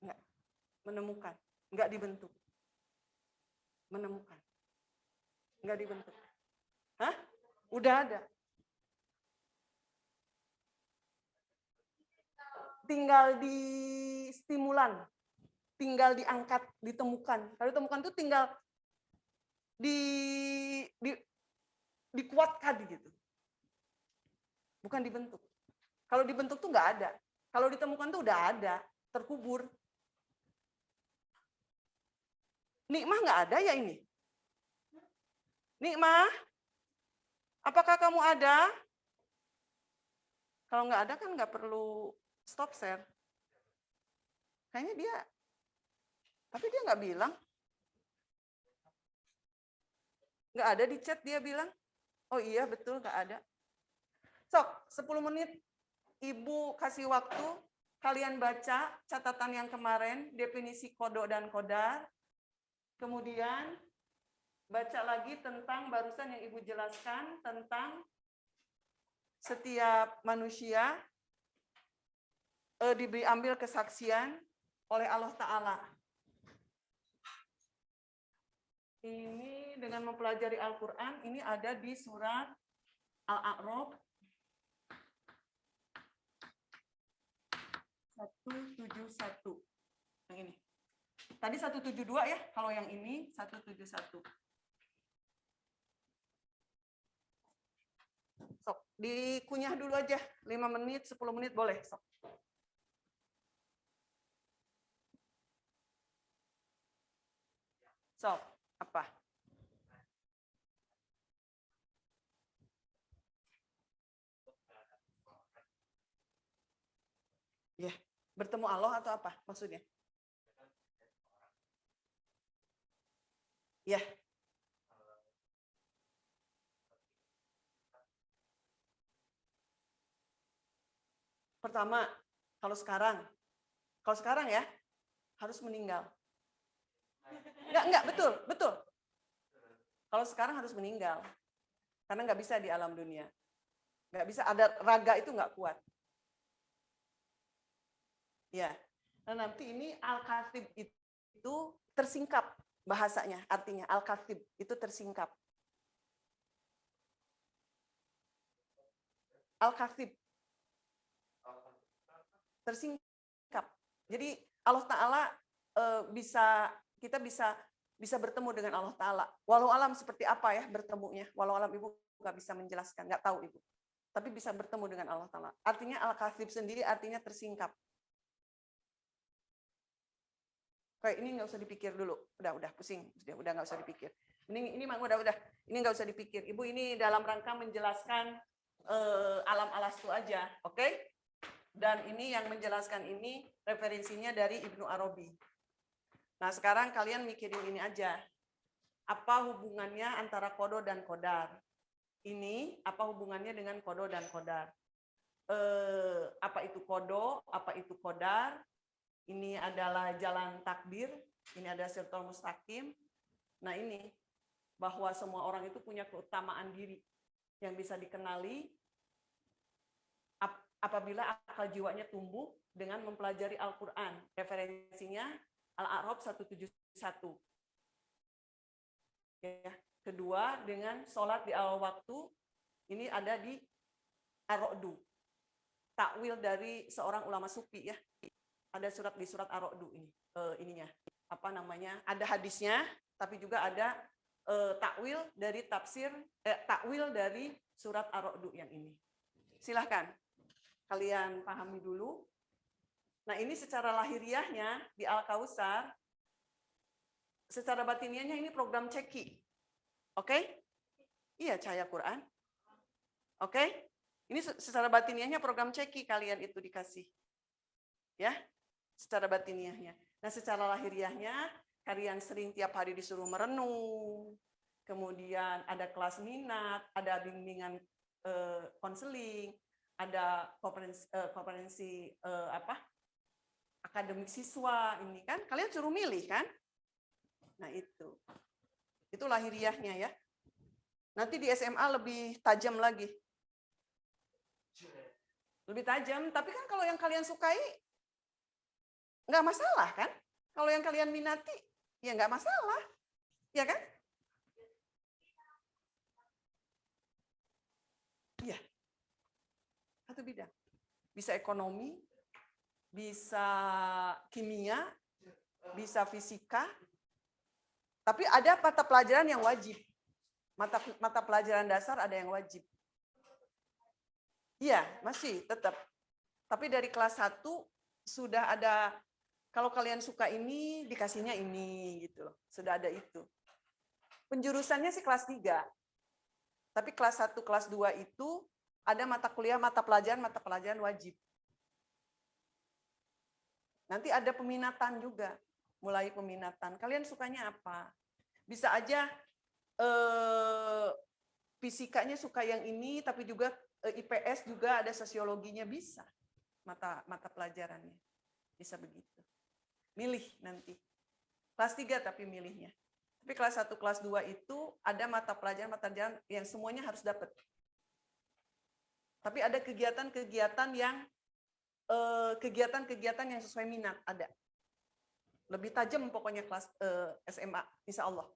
Enggak, menemukan, enggak dibentuk. Menemukan. Nggak dibentuk. Hah? Udah ada. Tinggal di stimulan, tinggal diangkat, ditemukan. Kalau ditemukan itu tinggal dikuatkan gitu. Bukan dibentuk. Kalau dibentuk tuh nggak ada. Kalau ditemukan tuh udah ada, terkubur. Nikmah nggak ada ya ini? Nikmah, apakah kamu ada? Kalau nggak ada kan nggak perlu stop share. Kayaknya dia, tapi dia nggak bilang. Nggak ada di chat dia bilang. Oh iya betul nggak ada. Sok, 10 menit Ibu kasih waktu, kalian baca catatan yang kemarin, definisi kodok dan kodar. Kemudian baca lagi tentang barusan yang Ibu jelaskan tentang setiap manusia diberi ambil kesaksian oleh Allah Ta'ala. Ini dengan mempelajari Al-Quran, ini ada di surat Al-A'raf 171. Yang ini. Tadi 172 ya, kalau yang ini 171. Sok, dikunyah dulu aja, 5 menit, 10 menit boleh. Sok. Sok, apa? Ya, bertemu Allah atau apa maksudnya? Ya. Pertama, kalau sekarang ya, harus meninggal. Enggak, betul. Kalau sekarang harus meninggal. Karena nggak bisa di alam dunia. Nggak bisa, ada raga itu nggak kuat. Ya, nah nanti ini al-khatib itu tersingkap bahasanya, artinya al-khatib itu tersingkap. Al-khatib tersingkap. Jadi Allah Ta'ala kita bisa bertemu dengan Allah Ta'ala. Walau alam seperti apa ya bertemunya. Walau alam Ibu nggak bisa menjelaskan, nggak tahu Ibu. Tapi bisa bertemu dengan Allah Ta'ala. Artinya al-khatib sendiri artinya tersingkap. Kayak ini nggak usah dipikir dulu, udah pusing, udah nggak usah dipikir. Ini mah udah, ini nggak usah dipikir. Ibu ini dalam rangka menjelaskan alam alastu aja, oke? Dan ini yang menjelaskan ini referensinya dari Ibnu Arabi. Nah sekarang kalian mikirin ini aja, apa hubungannya antara kodo dan kodar? Ini apa hubungannya dengan kodo dan kodar? Apa itu kodo? Apa itu kodar? Ini adalah jalan takdir, ini ada sirtul mustaqim. Nah ini, bahwa semua orang itu punya keutamaan diri yang bisa dikenali apabila akal jiwanya tumbuh dengan mempelajari Al-Quran. Referensinya Al-A'raf 171. Ya. Kedua, dengan sholat di awal waktu, ini ada di Ar-Ra'du. Takwil dari seorang ulama sufi ya. Ada di surat Ar-Ra'du ini, ininya apa namanya, ada hadisnya, tapi juga ada takwil dari takwil dari surat Ar-Ra'du yang ini. Silahkan kalian pahami dulu. Nah ini secara lahiriahnya di Al-Kausar, secara batiniahnya ini program ceki, oke? Iya, cahaya Quran, oke? Ini secara batiniahnya program ceki kalian itu dikasih, ya? Secara batiniahnya. Nah, secara lahiriahnya, kalian sering tiap hari disuruh merenung, kemudian ada kelas minat, ada bimbingan konseling, ada konferensi akademik siswa, ini kan kalian suruh milih kan? Nah itu lahiriahnya ya. Nanti di SMA lebih tajam lagi. Lebih tajam, tapi kan kalau yang kalian sukai nggak masalah kan? Kalau yang kalian minati, ya nggak masalah. Ya kan? Iya. Satu bidang. Bisa ekonomi, bisa kimia, bisa fisika, tapi ada mata pelajaran yang wajib. Mata pelajaran dasar ada yang wajib. Iya, masih tetap. Tapi dari kelas 1 sudah ada, kalau kalian suka ini, dikasihnya ini gitu loh. Sudah ada itu. Penjurusannya sih kelas 3. Tapi kelas 1, kelas 2 itu ada mata kuliah, mata pelajaran wajib. Nanti ada peminatan juga, mulai peminatan. Kalian sukanya apa? Bisa aja fisikanya suka yang ini, tapi juga IPS juga ada sosiologinya, bisa. Mata pelajarannya. Bisa begitu. Milih nanti. Kelas 3 tapi milihnya. Tapi kelas 1, kelas 2 itu ada mata pelajaran yang semuanya harus dapat. Tapi ada kegiatan-kegiatan yang sesuai minat, ada. Lebih tajam pokoknya kelas SMA, insya Allah.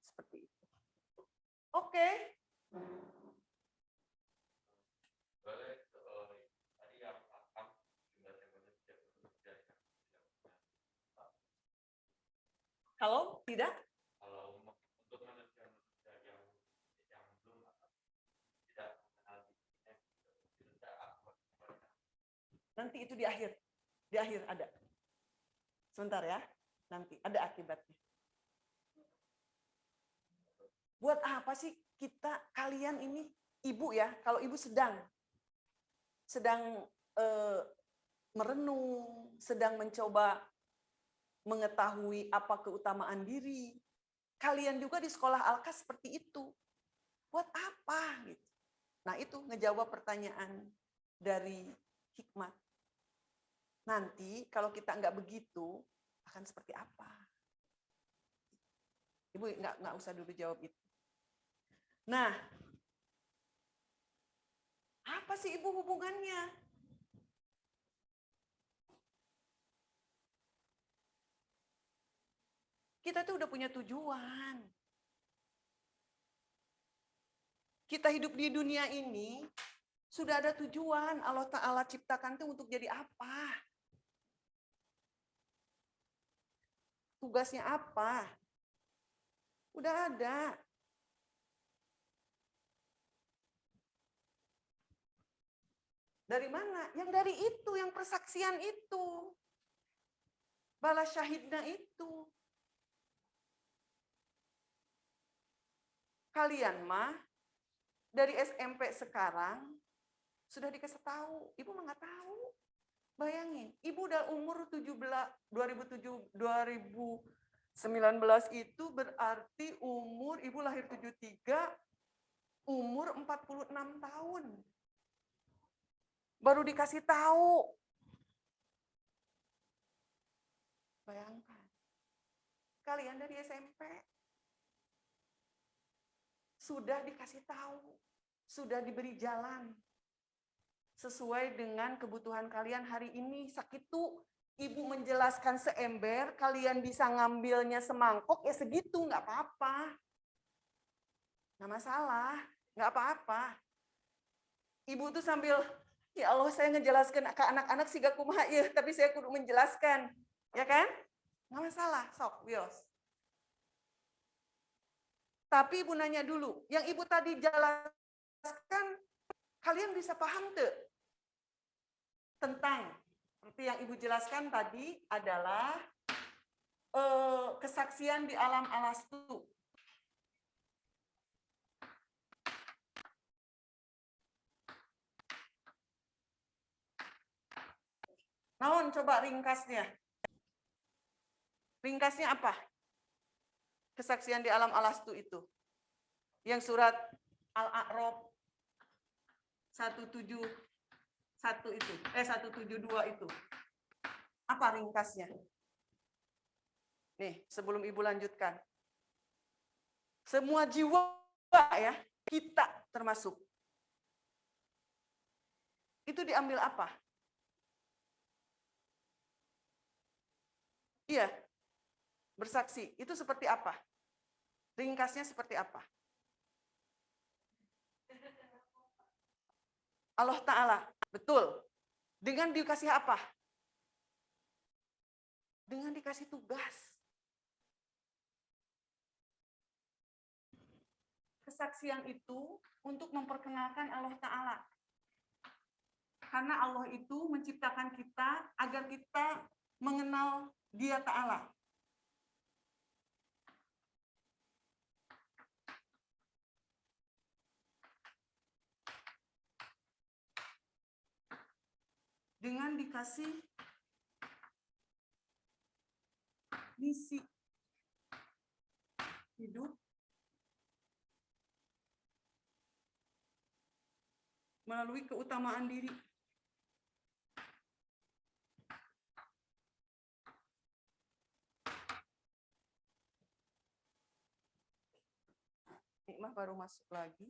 Seperti itu. Oke. Kalau tidak? Nanti itu di akhir. Di akhir ada. Sebentar ya. Nanti ada akibatnya. Buat apa sih kalian ini, ibu ya, kalau ibu sedang merenung, sedang mencoba mengetahui apa keutamaan diri. Kalian juga di sekolah Alkas seperti itu. Buat apa? Gitu. Nah itu ngejawab pertanyaan dari hikmat. Nanti kalau kita nggak begitu, akan seperti apa? Ibu nggak usah dulu jawab itu. Nah, apa sih ibu hubungannya? Kita tuh udah punya tujuan. Kita hidup di dunia ini sudah ada tujuan. Allah Ta'ala ciptakan tuh untuk jadi apa? Tugasnya apa? Udah ada. Dari mana? Yang dari itu, yang persaksian itu. Balas syahidnya itu. Kalian mah dari SMP sekarang sudah dikasih tahu. Ibu mah nggak tahu. Bayangin, ibu udah umur 2019 itu berarti umur ibu lahir 73, umur 46 tahun. Baru dikasih tahu. Bayangkan. Kalian dari SMP sudah dikasih tahu, sudah diberi jalan. Sesuai dengan kebutuhan kalian hari ini. Sakitu ibu menjelaskan seember, kalian bisa ngambilnya semangkok, ya segitu, nggak apa-apa. Nggak masalah, nggak apa-apa. Ibu tuh sambil, ya Allah saya ngejelaskan ke anak-anak sih gak kumaha ya, tapi saya kudu menjelaskan. Ya kan? Nggak masalah, sok, wios. Tapi ibu nanya dulu, yang ibu tadi jelaskan, kalian bisa paham tuh? Tentang, seperti yang ibu jelaskan tadi adalah kesaksian di alam alastu. Naon coba ringkasnya? Ringkasnya apa? Kesaksian di alam alastu itu. Yang surat Al-A'raf 171 itu, 172 itu. Apa ringkasnya? Nih, sebelum ibu lanjutkan. Semua jiwa ya, kita termasuk. Itu diambil apa? Iya. Bersaksi. Itu seperti apa? Ringkasnya seperti apa? Allah Ta'ala, betul. Dengan dikasih apa? Dengan dikasih tugas. Kesaksian itu untuk memperkenalkan Allah Ta'ala. Karena Allah itu menciptakan kita agar kita mengenal Dia Ta'ala. Dengan dikasih misi hidup melalui keutamaan diri. Nikmah baru masuk lagi.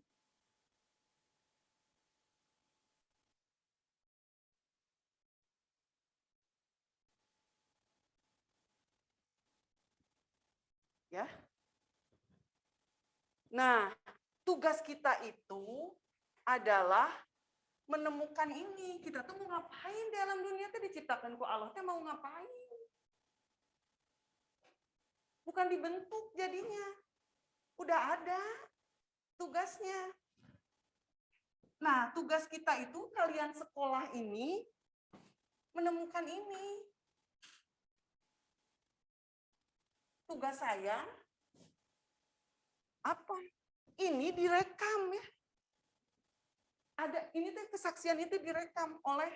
Ya. Nah, tugas kita itu adalah menemukan ini. Kita tuh mau ngapain dalam dunia tuh diciptakan ku Allah tuh mau ngapain? Bukan dibentuk jadinya. Udah ada tugasnya. Nah, tugas kita itu kalian sekolah ini menemukan ini. Tugas saya apa? Ini direkam ya. Ada ini tuh kesaksian itu direkam oleh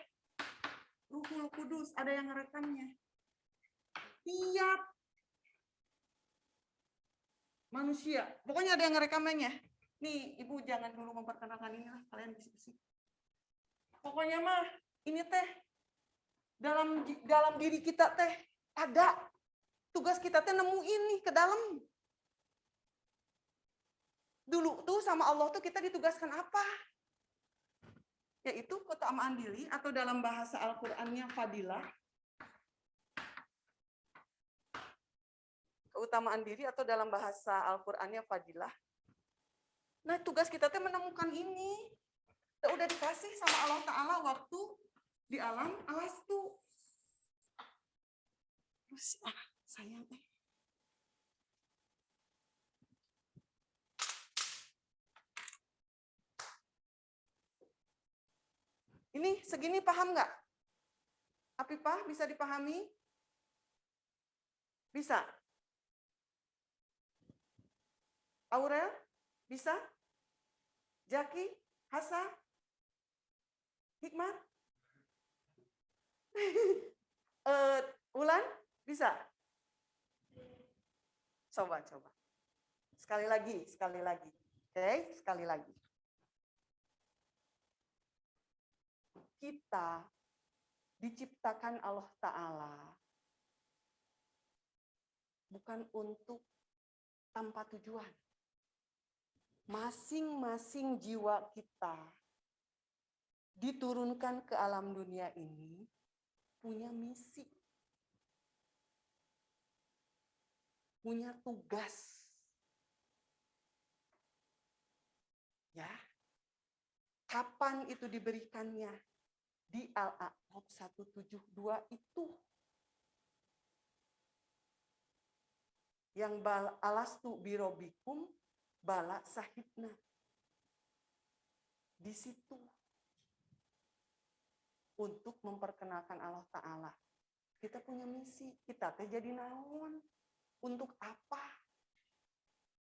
Ruhul Kudus, ada yang ngerekamnya. Tiap manusia, pokoknya ada yang ngerekamnya. Nih, Ibu jangan dulu memperkenalkan ini lah, kalian diskusi. Pokoknya mah ini teh dalam diri kita teh ada tugas kita teh nemu ini ke dalam. Dulu tuh sama Allah tuh kita ditugaskan apa? Yaitu keutamaan diri atau dalam bahasa Al-Qur'annya fadilah. Keutamaan diri atau dalam bahasa Al-Qur'annya fadilah. Nah, tugas kita teh menemukan ini. Udah dikasih sama Allah Ta'ala waktu di alam alastu. Terus sayang Ini segini paham nggak? Apipah bisa dipahami? Bisa? Aurel? Bisa? Jaki? Hasa? Hikmat? Ulan? Bisa? Coba. Sekali lagi. Oke, sekali lagi. Kita diciptakan Allah Ta'ala bukan untuk tanpa tujuan. Masing-masing jiwa kita diturunkan ke alam dunia ini punya misi, punya tugas. Ya. Kapan itu diberikannya? Di Al-A'raf 172 itu. Yang alastu birobikum bala sahibna. Di situ. Untuk memperkenalkan Allah Ta'ala. Kita punya misi. Kita teh jadi naon. Untuk apa?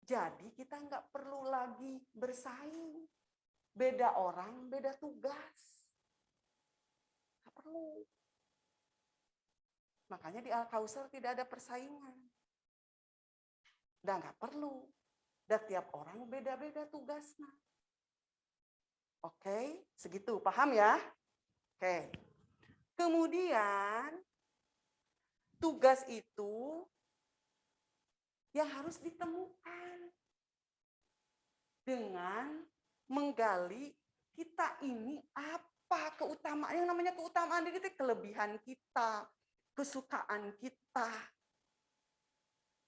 Jadi kita nggak perlu lagi bersaing. Beda orang, beda tugas. Perlu. Makanya di Al-Kausar tidak ada persaingan. Dan nggak perlu. Dan tiap orang beda-beda tugasnya. Oke, segitu. Paham ya? Oke. Kemudian, tugas itu yang harus ditemukan dengan menggali kita ini apa keutamaan, yang namanya keutamaan diri itu kelebihan kita, kesukaan kita,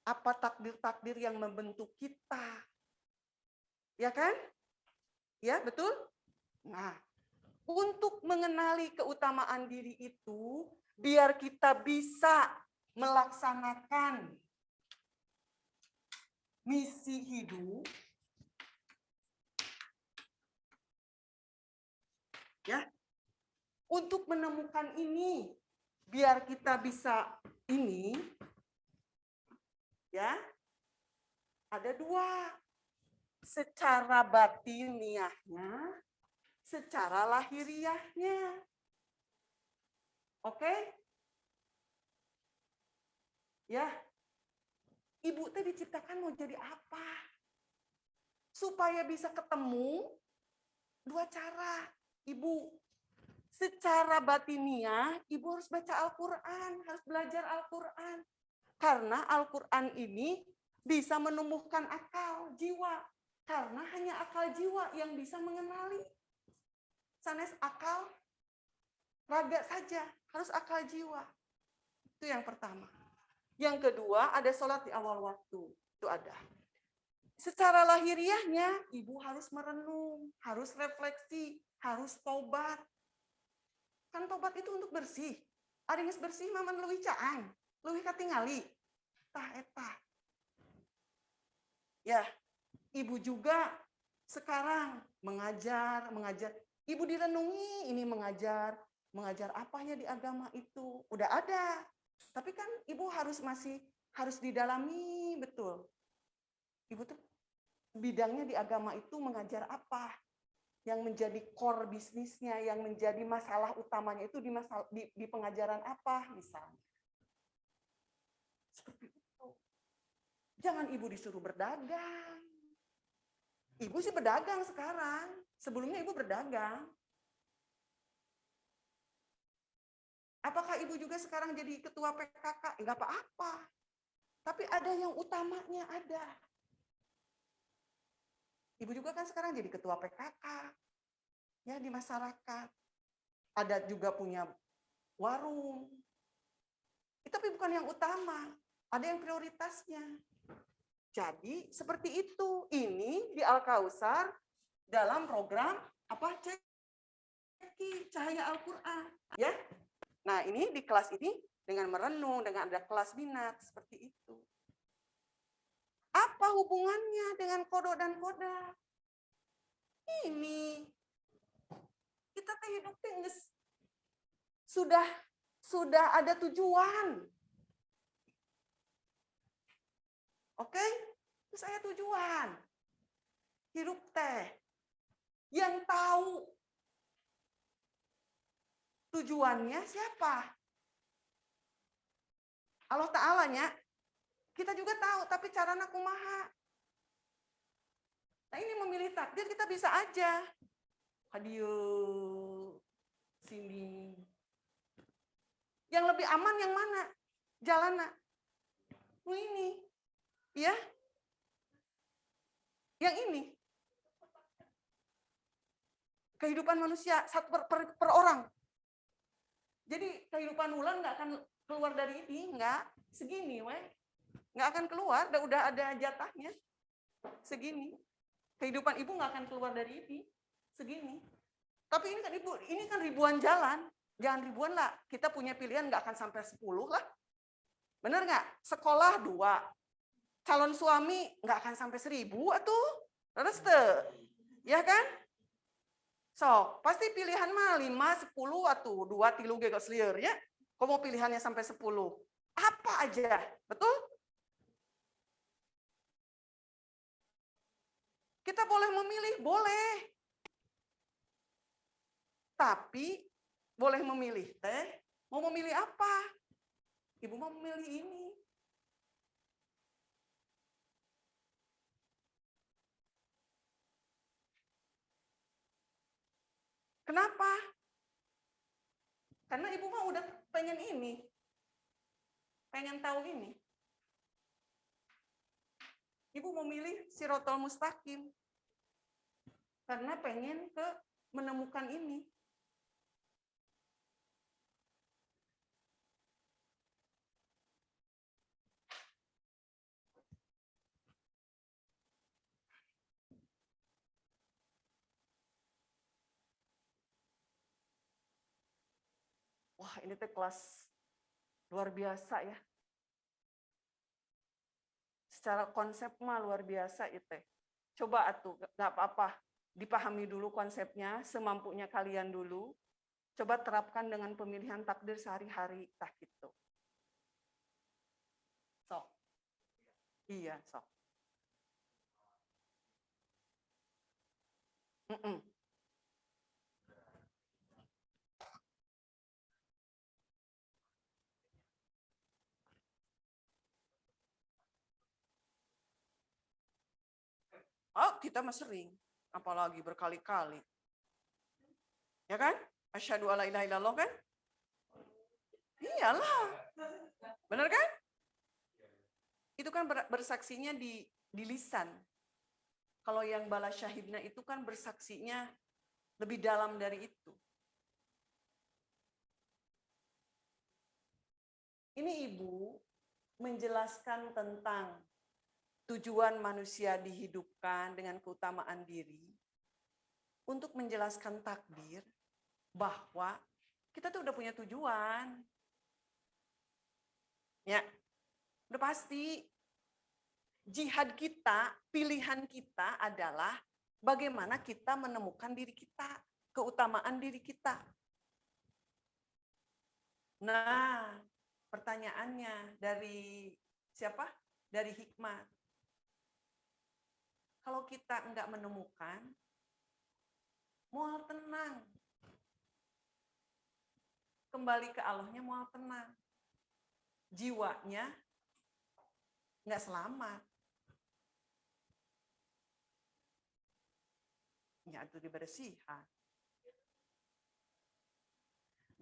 Apa takdir-takdir yang membentuk kita? Ya kan? Ya, betul? Nah, untuk mengenali keutamaan diri itu, biar kita bisa melaksanakan misi hidup, ya, untuk menemukan ini, biar kita bisa ini, ya, ada dua, secara batiniahnya, secara lahiriahnya. Oke? Ya. Ibu teh diciptakan mau jadi apa? Supaya bisa ketemu dua cara. Ibu, secara batiniah, ibu harus baca Al-Quran, harus belajar Al-Quran. Karena Al-Quran ini bisa menumbuhkan akal jiwa. Karena hanya akal jiwa yang bisa mengenali. Sanes akal, raga saja, harus akal jiwa. Itu yang pertama. Yang kedua, ada sholat di awal waktu. Itu ada. Secara lahiriahnya, ibu harus merenung, harus refleksi, harus tobat. Kan tobat itu untuk bersih. Ada yang bersih, maman leuwih caang, leuwih katingali. Tah eta. Ya, ibu juga sekarang mengajar. Ibu direnungi, ini mengajar apanya di agama itu. Udah ada. Tapi kan ibu harus didalami betul. Ibu tuh bidangnya di agama itu mengajar apa? Yang menjadi core bisnisnya, yang menjadi masalah utamanya itu di pengajaran apa misalnya. Seperti itu. Jangan ibu disuruh berdagang. Ibu sih berdagang sekarang. Sebelumnya ibu berdagang. Apakah ibu juga sekarang jadi ketua PKK? Enggak apa-apa. Tapi ada yang utamanya ada. Ibu juga kan sekarang jadi ketua PKK. Ya, di masyarakat. Ada juga punya warung. Tapi bukan yang utama. Ada yang prioritasnya. Jadi seperti itu. Ini di Al-Kausar dalam program apa? Ceki Cahaya Al-Quran. Ya. Nah, ini di kelas ini dengan merenung, dengan ada kelas minat seperti itu. Apa hubungannya dengan kodok dan koda? Ini kita hidup sudah ada tujuan. Oke? Itu saya tujuan. Hidup teh. Yang tahu tujuannya siapa? Allah Ta'alanya. Kita juga tahu, tapi caranya kumaha. Nah, ini memilih takdir kita bisa aja. Hadiu, sini. Yang lebih aman yang mana? Jalana. Ini. Ya. Yang ini. Kehidupan manusia satu per orang. Jadi kehidupan ulang nggak akan keluar dari ini, nggak segini, nggak akan keluar, udah ada jatahnya segini. Kehidupan ibu nggak akan keluar dari ini segini. Tapi ini kan ibu, ini kan ribuan jalan, jangan ribuan lah. Kita punya pilihan nggak akan sampai 10 lah, bener nggak? Sekolah 2, calon suami nggak akan sampai 1000 atuh, terus ya kan? So, pasti pilihan mah 5, 10 atau 2, 3 ge geus lieur ya. Kok mau pilihannya sampai 10? Apa aja, betul? Kita boleh memilih, boleh. Tapi boleh memilih teh, mau memilih apa? Ibu mau memilih ini. Kenapa? Karena ibu mah udah pengen ini. Pengen tahu ini. Ibu memilih Sirotol Mustaqim. Karena pengen menemukan ini. ini teh kelas luar biasa ya. Secara konsep mah luar biasa itu. Coba atuh, nggak apa-apa. Dipahami dulu konsepnya, semampunya kalian dulu. Coba terapkan dengan pemilihan takdir sehari-hari, tah gitu. Sok. Iya, sok. Oh, kita mah sering. Apalagi berkali-kali. Ya kan? Asyhadu alla ilaha illallah kan? Iyalah. Benar kan? Itu kan bersaksinya di lisan. Kalau yang bala syahidna itu kan bersaksinya lebih dalam dari itu. Ini Ibu menjelaskan tentang tujuan manusia dihidupkan dengan keutamaan diri untuk menjelaskan takdir bahwa kita tuh udah punya tujuan. Ya, udah pasti. Jihad kita, pilihan kita adalah bagaimana kita menemukan diri kita, keutamaan diri kita. Nah, pertanyaannya dari siapa? Dari Hikmat. Kalau kita enggak menemukan, moal tenang. Kembali ke Allahnya moal tenang. Jiwanya enggak selamat. Ya, itu dibersihan.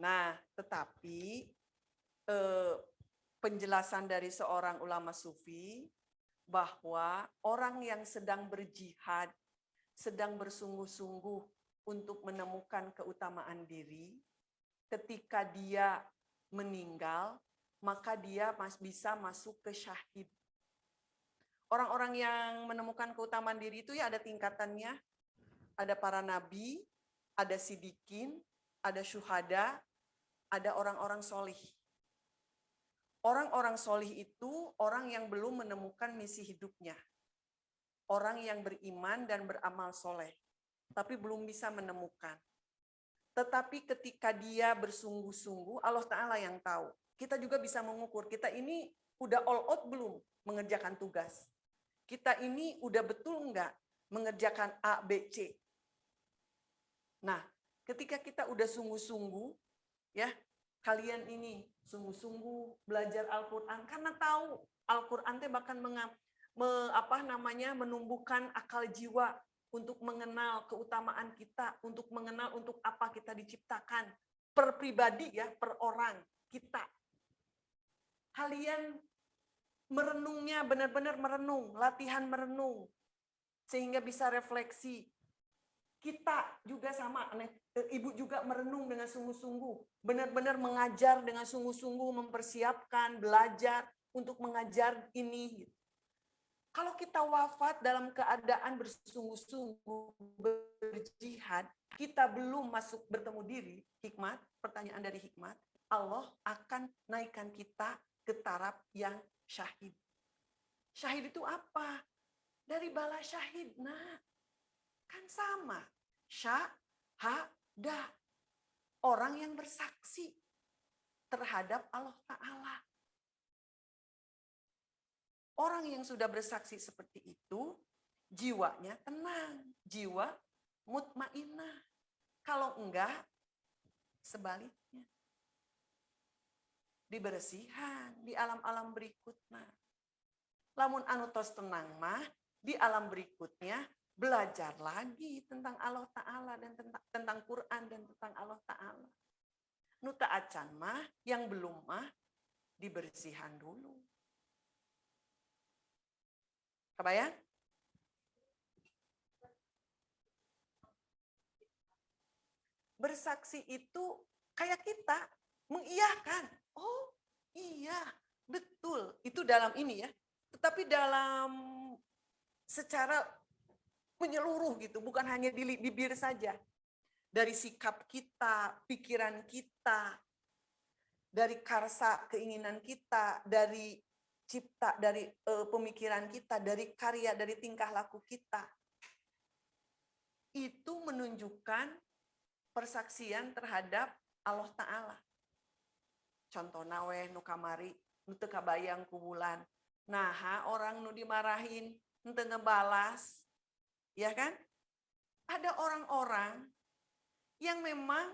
Nah, tetapi penjelasan dari seorang ulama sufi bahwa orang yang sedang berjihad, sedang bersungguh-sungguh untuk menemukan keutamaan diri, ketika dia meninggal, maka dia bisa masuk ke syahid. Orang-orang yang menemukan keutamaan diri itu ya ada tingkatannya, ada para nabi, ada sidikin, ada syuhada, ada orang-orang solih. Orang-orang solih itu orang yang belum menemukan misi hidupnya. Orang yang beriman dan beramal soleh, tapi belum bisa menemukan. Tetapi ketika dia bersungguh-sungguh, Allah Ta'ala yang tahu. Kita juga bisa mengukur, kita ini udah all out belum mengerjakan tugas. Kita ini udah betul enggak mengerjakan A, B, C. Nah, ketika kita udah sungguh-sungguh, ya, kalian ini sungguh-sungguh belajar Al-Quran karena tahu Al-Quran itu bahkan menumbuhkan akal jiwa untuk mengenal keutamaan kita, untuk mengenal untuk apa kita diciptakan, per pribadi ya, per orang kita. Kalian merenungnya benar-benar merenung, latihan merenung, sehingga bisa refleksi. Kita juga sama, Ibu juga merenung dengan sungguh-sungguh, benar-benar mengajar dengan sungguh-sungguh, mempersiapkan, belajar untuk mengajar ini. Kalau kita wafat dalam keadaan bersungguh-sungguh berjihad, kita belum masuk bertemu diri, Hikmat, pertanyaan dari Hikmat, Allah akan naikkan kita ke taraf yang syahid. Syahid itu apa? Dari bala syahid, nah. Kan sama. Syahadah. Orang yang bersaksi terhadap Allah Ta'ala. Orang yang sudah bersaksi seperti itu, jiwanya tenang. Jiwa mutmainnah. Kalau enggak, sebaliknya. Dibersihan di alam-alam berikutnya. Lamun anu tos tenang mah, di alam berikutnya, belajar lagi tentang Allah Ta'ala dan tentang Quran dan tentang Allah Ta'ala. Nuta acan mah, yang belum mah, dibersihan dulu. Kebayang? Bersaksi itu kayak kita, mengiyakan. Oh iya, betul. Itu dalam ini ya. Tetapi dalam secara menyeluruh gitu, bukan hanya di bibir saja. Dari sikap kita, pikiran kita, dari karsa keinginan kita, dari cipta, dari pemikiran kita, dari karya, dari tingkah laku kita. Itu menunjukkan persaksian terhadap Allah Ta'ala. Contoh nawe nu kamari, nu teu kabayang ku bulan. Nah, orang nu dimarahin, nu teu ngebalas. Ya kan? Ada orang-orang yang memang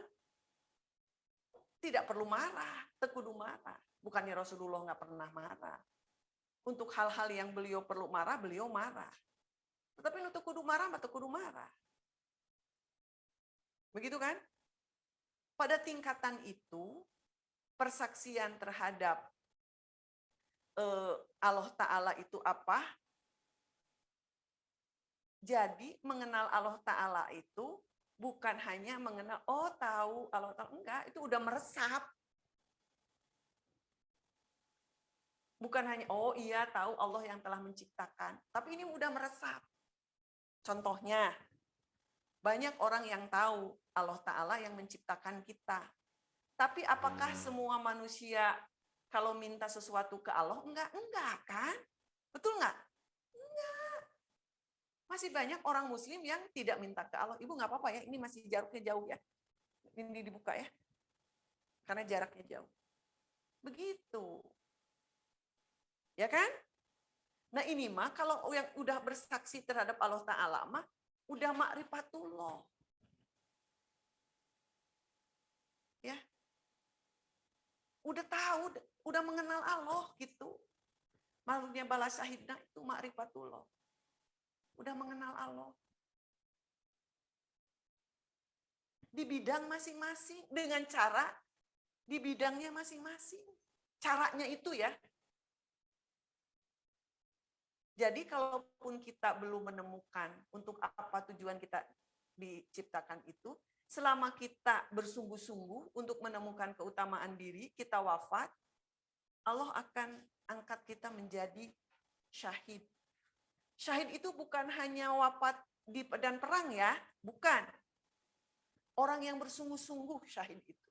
tidak perlu marah, teu kudu marah. Bukannya Rasulullah nggak pernah marah. Untuk hal-hal yang beliau perlu marah, beliau marah. Tetapi nu teu kudu marah, mah teu kudu marah. Begitu kan? Pada tingkatan itu, persaksian terhadap Allah Ta'ala itu apa? Jadi mengenal Allah Ta'ala itu bukan hanya mengenal, oh tahu Allah Ta'ala. Enggak, itu udah meresap. Bukan hanya, oh iya tahu Allah yang telah menciptakan. Tapi ini udah meresap. Contohnya, banyak orang yang tahu Allah Ta'ala yang menciptakan kita. Tapi apakah semua manusia kalau minta sesuatu ke Allah? Enggak kan? Betul enggak? Enggak. Masih banyak orang muslim yang tidak minta ke Allah. Ibu nggak apa-apa ya, ini masih jaraknya jauh ya. Ini dibuka ya. Karena jaraknya jauh. Begitu. Ya kan? Nah ini mah kalau yang udah bersaksi terhadap Allah Ta'ala mah udah ma'rifatullah. Ya. Udah tahu, udah mengenal Allah gitu. Makhluknya balas syahidna itu ma'rifatullah. Udah mengenal Allah. Di bidang masing-masing dengan cara di bidangnya masing-masing. Caranya itu ya. Jadi kalaupun kita belum menemukan untuk apa tujuan kita diciptakan itu, selama kita bersungguh-sungguh untuk menemukan keutamaan diri, kita wafat, Allah akan angkat kita menjadi syahid. Syahid itu bukan hanya wafat di medan perang ya, bukan. Orang yang bersungguh-sungguh syahid itu.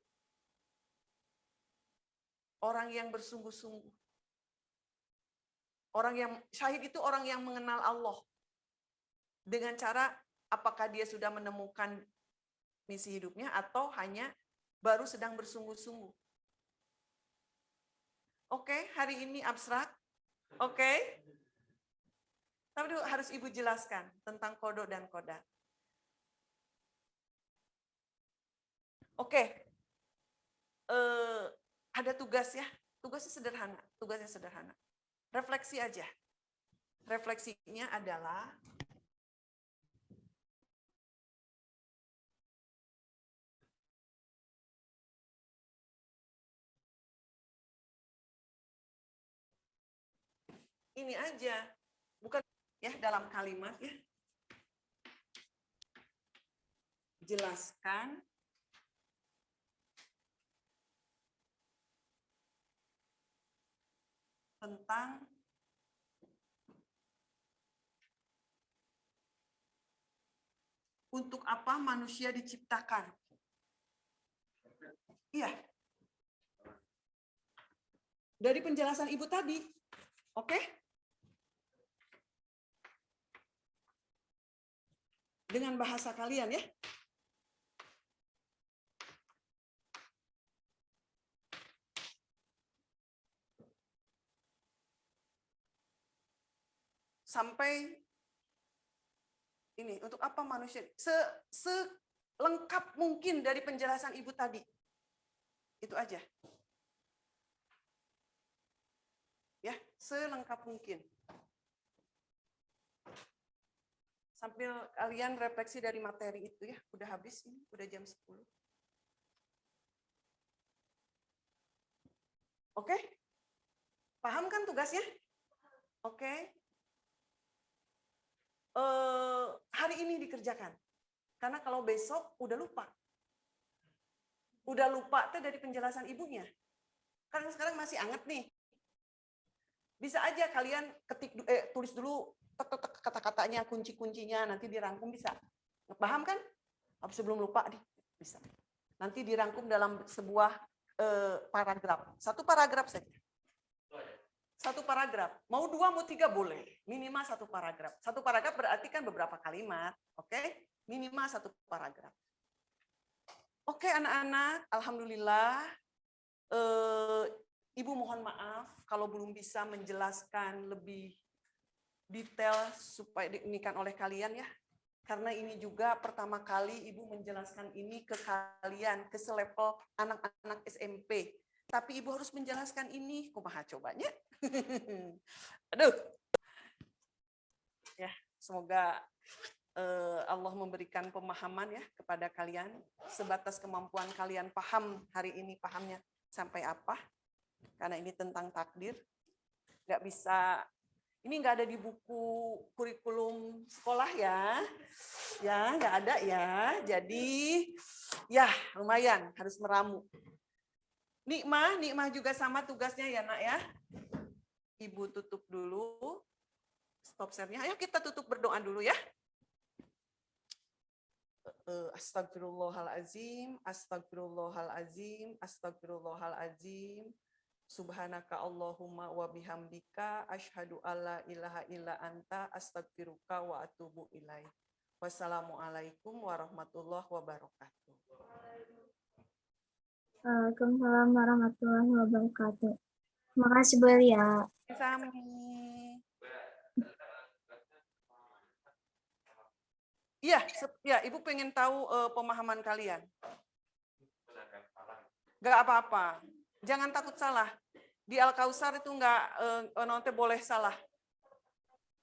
Orang yang bersungguh-sungguh. Orang yang syahid itu orang yang mengenal Allah. Dengan cara apakah dia sudah menemukan misi hidupnya atau hanya baru sedang bersungguh-sungguh. Oke, hari ini abstrak. Oke. Tapi harus Ibu jelaskan tentang kodo dan kodar. Oke. Ada tugas ya. Tugasnya sederhana. Refleksi aja. Refleksinya adalah ini aja. Bukan ya dalam kalimat ya. Jelaskan tentang untuk apa manusia diciptakan. Iya. Dari penjelasan Ibu tadi. Oke? Dengan bahasa kalian ya. Sampai ini, untuk apa manusia? Selengkap mungkin dari penjelasan Ibu tadi. Itu aja. Ya, selengkap mungkin. Sambil kalian refleksi dari materi itu ya, udah habis ini, udah jam 10. Oke? Paham kan tugasnya? Oke. Hari ini dikerjakan. Karena kalau besok udah lupa. Udah lupa tuh dari penjelasan ibunya. Karena sekarang masih anget nih. Bisa aja kalian tulis dulu kata-katanya, kunci-kuncinya, nanti dirangkum bisa. Paham kan? Sebelum lupa nih, bisa. Nanti dirangkum dalam sebuah paragraf. Satu paragraf saja. Satu paragraf. Mau 2, mau 3 boleh. Minimal satu paragraf. Satu paragraf berarti kan beberapa kalimat. Oke? Minimal satu paragraf. Oke anak-anak, alhamdulillah. Ibu mohon maaf kalau belum bisa menjelaskan lebih detail supaya diinikan oleh kalian ya. Karena ini juga pertama kali Ibu menjelaskan ini ke kalian, ke selevel anak-anak SMP. Tapi Ibu harus menjelaskan ini, kumaha cobanya. Aduh. Ya, semoga Allah memberikan pemahaman ya kepada kalian. Sebatas kemampuan kalian paham hari ini, pahamnya sampai apa. Karena ini tentang takdir. Nggak bisa, ini nggak ada di buku kurikulum sekolah ya. Ya, nggak ada ya. Jadi, ya lumayan harus meramu. Nikmah juga sama tugasnya ya nak ya. Ibu tutup dulu. Stop share-nya. Ayo kita tutup berdoa dulu ya. Astagfirullahalazim, astagfirullahalazim, astagfirullahalazim. Subhanaka Allahumma wa bihamdika asyhadu alla ilaha illa anta astagfiruka wa atubu ilaik. Wassalamualaikum warahmatullahi wabarakatuh. Waalaikumsalam warahmatullahi wabarakatuh. Terima kasih Bu Elia. Sami. Iya, ya, Ibu pengen tahu pemahaman kalian. Gak apa-apa, jangan takut salah. Di Al-Kausar itu nggak, nanti boleh salah.